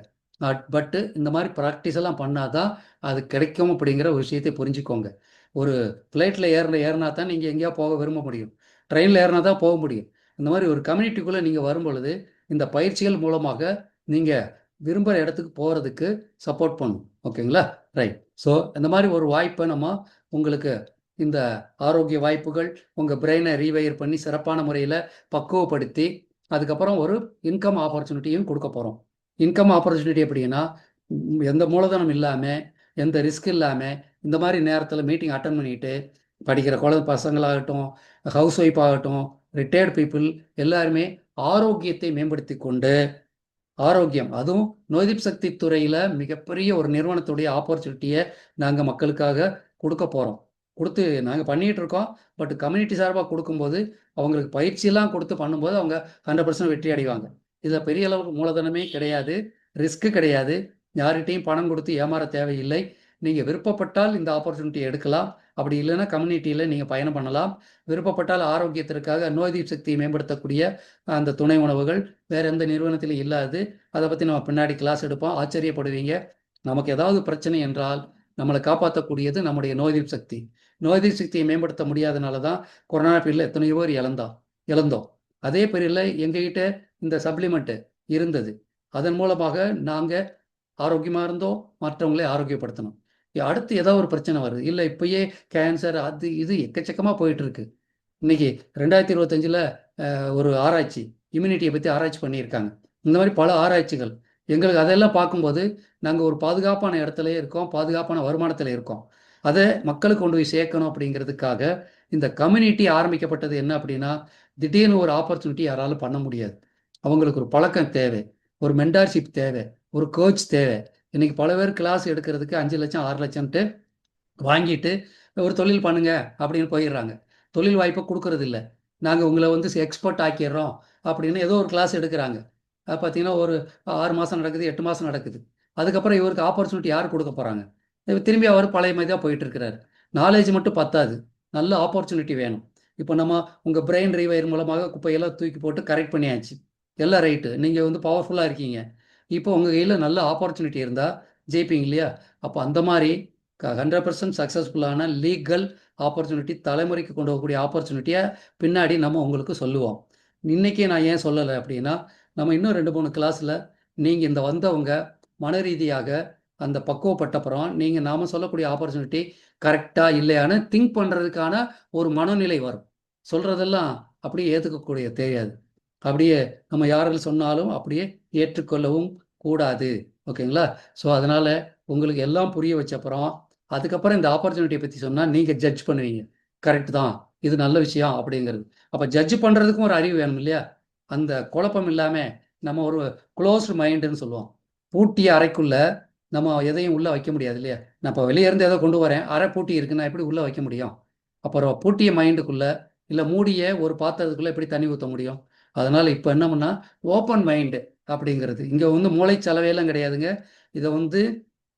பட்டு இந்த மாதிரி ப்ராக்டிஸ் எல்லாம் பண்ணாதான் அது கிடைக்கும் அப்படிங்கிற ஒரு விஷயத்தை புரிஞ்சுக்கோங்க. ஒரு ஃப்ளைட்டில் ஏறினா தான் நீங்கள் எங்கேயா போக விரும்ப முடியும். ட்ரெயினில் ஏறினா தான் போக முடியும். இந்த மாதிரி ஒரு கம்யூனிட்டிக்குள்ளே நீங்கள் வரும் பொழுது இந்த பயிற்சிகள் மூலமாக நீங்கள் விரும்புகிற இடத்துக்கு போகிறதுக்கு சப்போர்ட் பண்ணும். ஓகேங்களா? ரைட். ஸோ இந்த மாதிரி ஒரு வாய்ப்பை நம்ம உங்களுக்கு இந்த ஆரோக்கிய வாய்ப்புகள் உங்கள் பிரெயினை ரீவயர் பண்ணி சிறப்பான முறையில் பக்குவப்படுத்தி அதுக்கப்புறம் ஒரு இன்கம் ஆப்பர்ச்சுனிட்டியும் கொடுக்க போகிறோம். இன்கம் ஆப்பர்ச்சுனிட்டி எப்படின்னா, எந்த மூலதனம் இல்லாமல், எந்த ரிஸ்க் இல்லாமல், இந்த மாதிரி நேரத்தில் மீட்டிங் அட்டன் பண்ணிட்டு படிக்கிற குழந்தை பசங்களாகட்டும், ஹவுஸ் ஒய்ஃப் ஆகட்டும், ரிட்டையர்டு பீப்புள் எல்லாருமே ஆரோக்கியத்தை மேம்படுத்தி கொண்டு, ஆரோக்கியம் அதுவும் நோய்தீப் சக்தி துறையில் மிகப்பெரிய ஒரு நிறுவனத்துடைய ஆப்பர்ச்சுனிட்டியை நாங்கள் மக்களுக்காக கொடுக்க போகிறோம். கொடுத்து நாங்கள் பண்ணிகிட்டு இருக்கோம். பட் கம்யூனிட்டி சார்பாக கொடுக்கும்போது அவங்களுக்கு பயிற்சியெல்லாம் கொடுத்து பண்ணும்போது அவங்க 100% வெற்றி அடைவாங்க. இதில் பெரிய அளவுக்கு மூலதனமே கிடையாது, ரிஸ்க்கு கிடையாது, யார்கிட்டையும் பணம் கொடுத்து ஏமாற தேவையில்லை. நீங்கள் விருப்பப்பட்டால் இந்த ஆப்பர்ச்சுனிட்டி எடுக்கலாம். அப்படி இல்லைன்னா கம்யூனிட்டியில் நீங்கள் பயணம் பண்ணலாம். விருப்பப்பட்டால் ஆரோக்கியத்திற்காக நோய்தீப் சக்தியை மேம்படுத்தக்கூடிய அந்த துணை உணவுகள் வேறு எந்த நிறுவனத்திலும் இல்லாது. அதை பற்றி நம்ம பின்னாடி கிளாஸ் எடுப்போம், ஆச்சரியப்படுவீங்க. நமக்கு ஏதாவது பிரச்சனை என்றால் நம்மளை காப்பாற்றக்கூடியது நம்முடைய நோய்தீப் சக்தி. நோய்தீப் சக்தியை மேம்படுத்த முடியாதனால தான் கொரோனா பீரியடில் எத்தனையோ பேர் இழந்தோம். அதே பீரியடில் எங்ககிட்ட இந்த சப்ளிமெண்ட்டு இருந்தது. அதன் மூலமாக நாங்கள் ஆரோக்கியமாக இருந்தோம், மற்றவங்களே ஆரோக்கியப்படுத்தணும். அடுத்து ஏதோ ஒரு பிரச்சனை வருது, இல்லை இப்பயே கேன்சர் அது இது எக்கச்சக்கமாக போயிட்டுருக்கு. இன்னைக்கு 2025 ஒரு ஆராய்ச்சி இம்யூனிட்டியை பற்றி ஆராய்ச்சி பண்ணியிருக்காங்க. இந்த மாதிரி பல ஆராய்ச்சிகள் எங்களுக்கு அதெல்லாம் பார்க்கும்போது நாங்கள் ஒரு பாதுகாப்பான இடத்துல இருக்கோம், பாதுகாப்பான வருமானத்தில் இருக்கோம். அதை மக்களுக்கு கொண்டு போய் சேர்க்கணும் அப்படிங்கிறதுக்காக இந்த கம்யூனிட்டி ஆரம்பிக்கப்பட்டது. என்ன அப்படின்னா, திடீர்னு ஒரு ஆப்பர்ச்சுனிட்டி யாராலும் பண்ண முடியாது. அவங்களுக்கு ஒரு பழக்கம் தேவை, ஒரு மென்டார்ஷிப் தேவை, ஒரு கோச் தேவை. இன்னைக்கு பல பேர் கிளாஸ் எடுக்கிறதுக்கு 5 லட்சம் 6 லட்சம்ட்டு வாங்கிட்டு ஒரு தொழில் பண்ணுங்க அப்படின்னு போயிடுறாங்க. தொழில் வாய்ப்பை கொடுக்கறது இல்லை. நாங்கள் உங்களை வந்து எக்ஸ்பர்ட் ஆக்கிடுறோம் அப்படின்னு ஏதோ ஒரு கிளாஸ் எடுக்கிறாங்க. பார்த்தீங்கன்னா ஒரு 6 மாதம் நடக்குது, 8 மாதம் நடக்குது. அதுக்கப்புறம் இவருக்கு ஆப்பர்ச்சுனிட்டி யார் கொடுக்க போகிறாங்க? திரும்பி அவர் பழைய மாதிரி தான் போயிட்டு இருக்கிறாரு. நாலேஜ் மட்டும் பத்தாது, நல்ல ஆப்பர்ச்சுனிட்டி வேணும். இப்போ நம்ம உங்கள் பிரெயின் ரீவயர் மூலமாக குப்பையெல்லாம் தூக்கி போட்டு கரெக்ட் பண்ணியாச்சு, எல்லாம் ரைட்டு. நீங்கள் வந்து பவர்ஃபுல்லாக இருக்கீங்க. இப்போ உங்கள் கையில் நல்ல ஆப்பர்ச்சுனிட்டி இருந்தால் ஜெயிப்பீங்க இல்லையா? அப்போ அந்த மாதிரி 100% சக்ஸஸ்ஃபுல்லான லீகல் ஆப்பர்ச்சுனிட்டி, தலைமுறைக்கு கொண்டு போகக்கூடிய ஆப்பர்ச்சுனிட்டியை பின்னாடி நம்ம உங்களுக்கு சொல்லுவோம். இன்றைக்கி நான் ஏன் சொல்லலை அப்படின்னா, நம்ம இன்னும் 2-3 கிளாஸில் நீங்கள் இந்த வந்தவங்க மன ரீதியாக அந்த பக்குவப்பட்டப்புறம் நீங்கள் நாம் சொல்லக்கூடிய ஆப்பர்ச்சுனிட்டி கரெக்டாக இல்லையான்னு திங்க் பண்ணுறதுக்கான ஒரு மனநிலை வரும். சொல்கிறதெல்லாம் அப்படியே ஏற்றுக்கக்கூடிய தெரியாது. அப்படியே நம்ம யாரில் சொன்னாலும் அப்படியே ஏற்றுக்கொள்ளவும் கூடாது. ஓகேங்களா? ஸோ அதனால் உங்களுக்கு எல்லாம் புரிய வச்சப்புறம் அதுக்கப்புறம் இந்த ஆப்பர்ச்சுனிட்டியை பற்றி சொன்னால் நீங்கள் ஜட்ஜ் பண்ணுவீங்க. கரெக்ட் தான், இது நல்ல விஷயம் அப்படிங்கிறது. அப்போ ஜட்ஜ் பண்ணுறதுக்கும் ஒரு அறிவு வேணும் இல்லையா? அந்த குழப்பம் இல்லாமல் நம்ம ஒரு க்ளோஸ்டு மைண்டுன்னு சொல்லுவோம். பூட்டிய அறைக்குள்ளே நம்ம எதையும் உள்ளே வைக்க முடியாது இல்லையா? நான் இப்போ வெளியே இருந்து எதோ கொண்டு வரேன், அறை பூட்டி இருக்குன்னா எப்படி உள்ளே வைக்க முடியும்? அப்புறம் பூட்டிய மைண்டுக்குள்ளே இல்லை மூடிய ஒரு பாத்திரத்துக்குள்ளே எப்படி தண்ணி ஊற்ற முடியும்? அதனால் இப்போ என்ன பண்ணால் ஓப்பன் மைண்டு அப்படிங்கிறது இங்கே வந்து மூளை செலவையெல்லாம் கிடையாதுங்க. இதை வந்து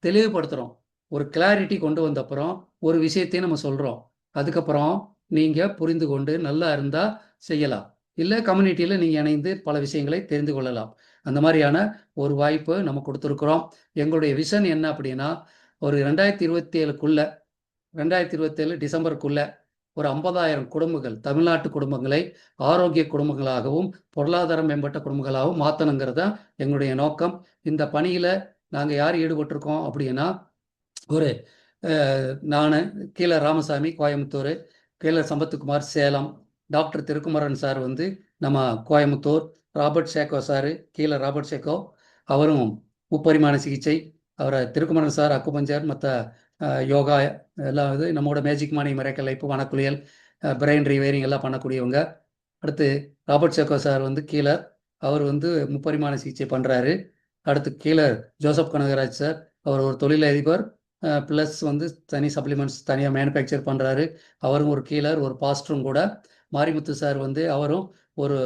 தெளிவுபடுத்துகிறோம். ஒரு கிளாரிட்டி கொண்டு வந்தப்புறம் ஒரு விஷயத்தையும் நம்ம சொல்கிறோம். அதுக்கப்புறம் நீங்கள் புரிந்து கொண்டு நல்லா இருந்தால் செய்யலாம், இல்லை கம்யூனிட்டியில் நீங்கள் இணைந்து பல விஷயங்களை தெரிந்து கொள்ளலாம். அந்த மாதிரியான ஒரு வாய்ப்பு நம்ம கொடுத்துருக்குறோம். எங்களுடைய விஷன் என்ன அப்படின்னா, ஒரு 2027 2027 டிசம்பருக்குள்ள ஒரு 50,000 குடும்பங்கள், தமிழ்நாட்டு குடும்பங்களை ஆரோக்கிய குடும்பங்களாகவும் பொருளாதாரம் மேம்பட்ட குடும்பங்களாகவும் மாற்றணுங்கிறது தான் எங்களுடைய நோக்கம். இந்த பணியில் நாங்கள் யார் ஈடுபட்டிருக்கோம் அப்படின்னா, ஒரு நான் கீழே ராமசாமி கோயம்புத்தூர், கீழே சம்பத்குமார் சேலம், டாக்டர் திருக்குமரன் சார் வந்து நம்ம கோயம்புத்தூர், ராபர்ட் சேக்கோ சார் கீழே ராபர்ட் சேக்கோ, அவரும் முப்பரிமாண சிகிச்சை, அவரை திருக்குமரன் சார் அக்குபஞ்சர் மற்ற யோகா எல்லாம் இது நம்மளோட மேஜிக் மானி மிரக்கல் லைஃப் வனக்குளியல் பிரெயின் ரீவேரிங் எல்லாம் பண்ணக்கூடியவங்க. அடுத்து ராபர்ட் சேக்கோ சார் வந்து கீழே, அவர் வந்து முப்பரிமாண சிகிச்சை பண்ணுறாரு. அடுத்து கீழே ஜோசப் கனகராஜ் சார், அவர் ஒரு தொழிலதிபர் ப்ளஸ் வந்து தனி சப்ளிமெண்ட்ஸ் தனியாக மேனுஃபேக்சர் பண்ணுறாரு. அவரும் ஒரு கீழர், ஒரு பாஸ்டரும் கூட. மாரிமுத்து சார் வந்து அவரும் ஒரு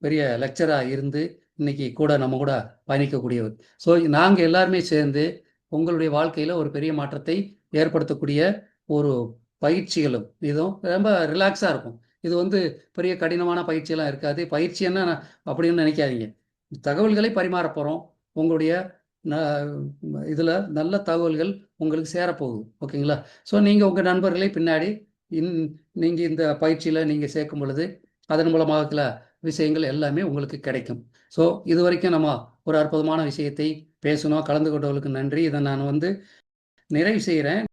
பெரிய லெக்சராக இருந்து இன்னைக்கு கூட நம்ம கூட பயணிக்கக்கூடியவர். ஸோ நாங்கள் எல்லாருமே சேர்ந்து உங்களுடைய வாழ்க்கையில் ஒரு பெரிய மாற்றத்தை ஏற்படுத்தக்கூடிய ஒரு பயிற்சிகளும் இதுவும் ரொம்ப ரிலாக்ஸாக இருக்கும். இது வந்து பெரிய கடினமான பயிற்சியெல்லாம் இருக்காது. பயிற்சின்னா அப்படின்னு நினைக்காதீங்க. தகவல்களை பரிமாற போகிறோம். உங்களுடைய இதில் நல்ல தகவல்கள் உங்களுக்கு சேரப்போகுது. ஓகேங்களா? ஸோ நீங்கள் உங்கள் நண்பர்களை பின்னாடி நீங்கள் இந்த பயிற்சியில் நீங்கள் சேர்க்கும் பொழுது அதன் மூலமாக விஷயங்கள் எல்லாமே உங்களுக்கு கிடைக்கும். ஸோ இது வரைக்கும் நம்ம ஒரு அற்புதமான விஷயத்தை பேசணும். கலந்து கொண்டவர்களுக்கு நன்றி. இதை நான் வந்து நிறைவு செய்கிறேன்.